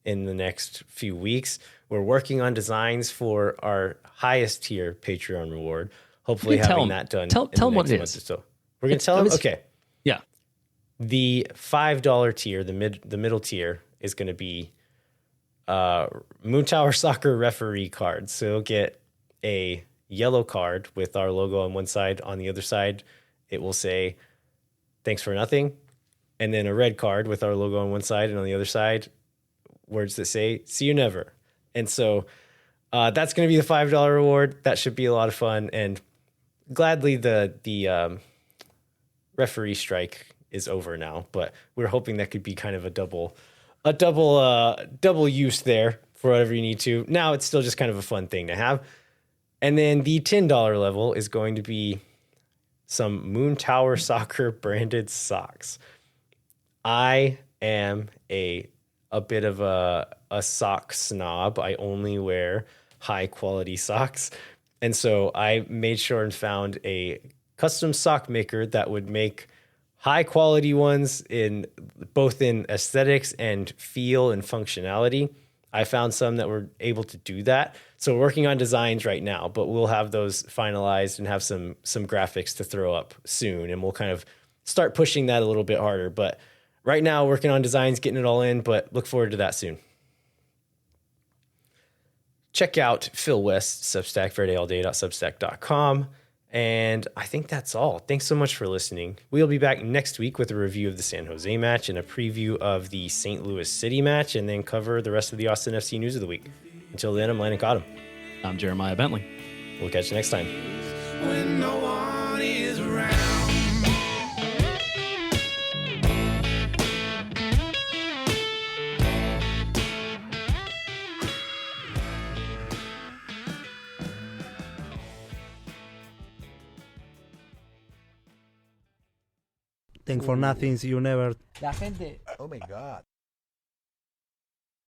the next few weeks. We're working on designs for our highest tier Patreon reward. Hopefully having that done. Tell them what it is. So we're going to tell them. Okay. Yeah. The $5 tier, the middle tier, is going to be Moon Tower Soccer referee cards. So you'll get a yellow card with our logo on one side. On the other side, it will say, "Thanks for nothing." And then a red card with our logo on one side, and on the other side, words that say, "See you never." And so that's going to be the $5 reward. That should be a lot of fun. And gladly, the referee strike is over now, but we're hoping that could be kind of a double use there for whatever you need to. Now it's still just kind of a fun thing to have. And then the $10 level is going to be some Moon Tower Soccer branded socks. I am a bit of a sock snob. I only wear high quality socks. And so I made sure and found a custom sock maker that would make high quality ones in both in aesthetics and feel and functionality. I found some that were able to do that. So we're working on designs right now, but we'll have those finalized and have some graphics to throw up soon. And we'll kind of start pushing that a little bit harder. But right now, working on designs, getting it all in, but look forward to that soon. Check out Phil West's Substack, verdeallday.substack.com. And I think that's all. Thanks so much for listening. We'll be back next week with a review of the San Jose match and a preview of the St. Louis City match, and then cover the rest of the Austin FC news of the week. Until then, I'm Landon Cottom. I'm Jeremiah Bentley. We'll catch you next time. When no one is around. Thank for nothing, see you never. La gente. Oh my God.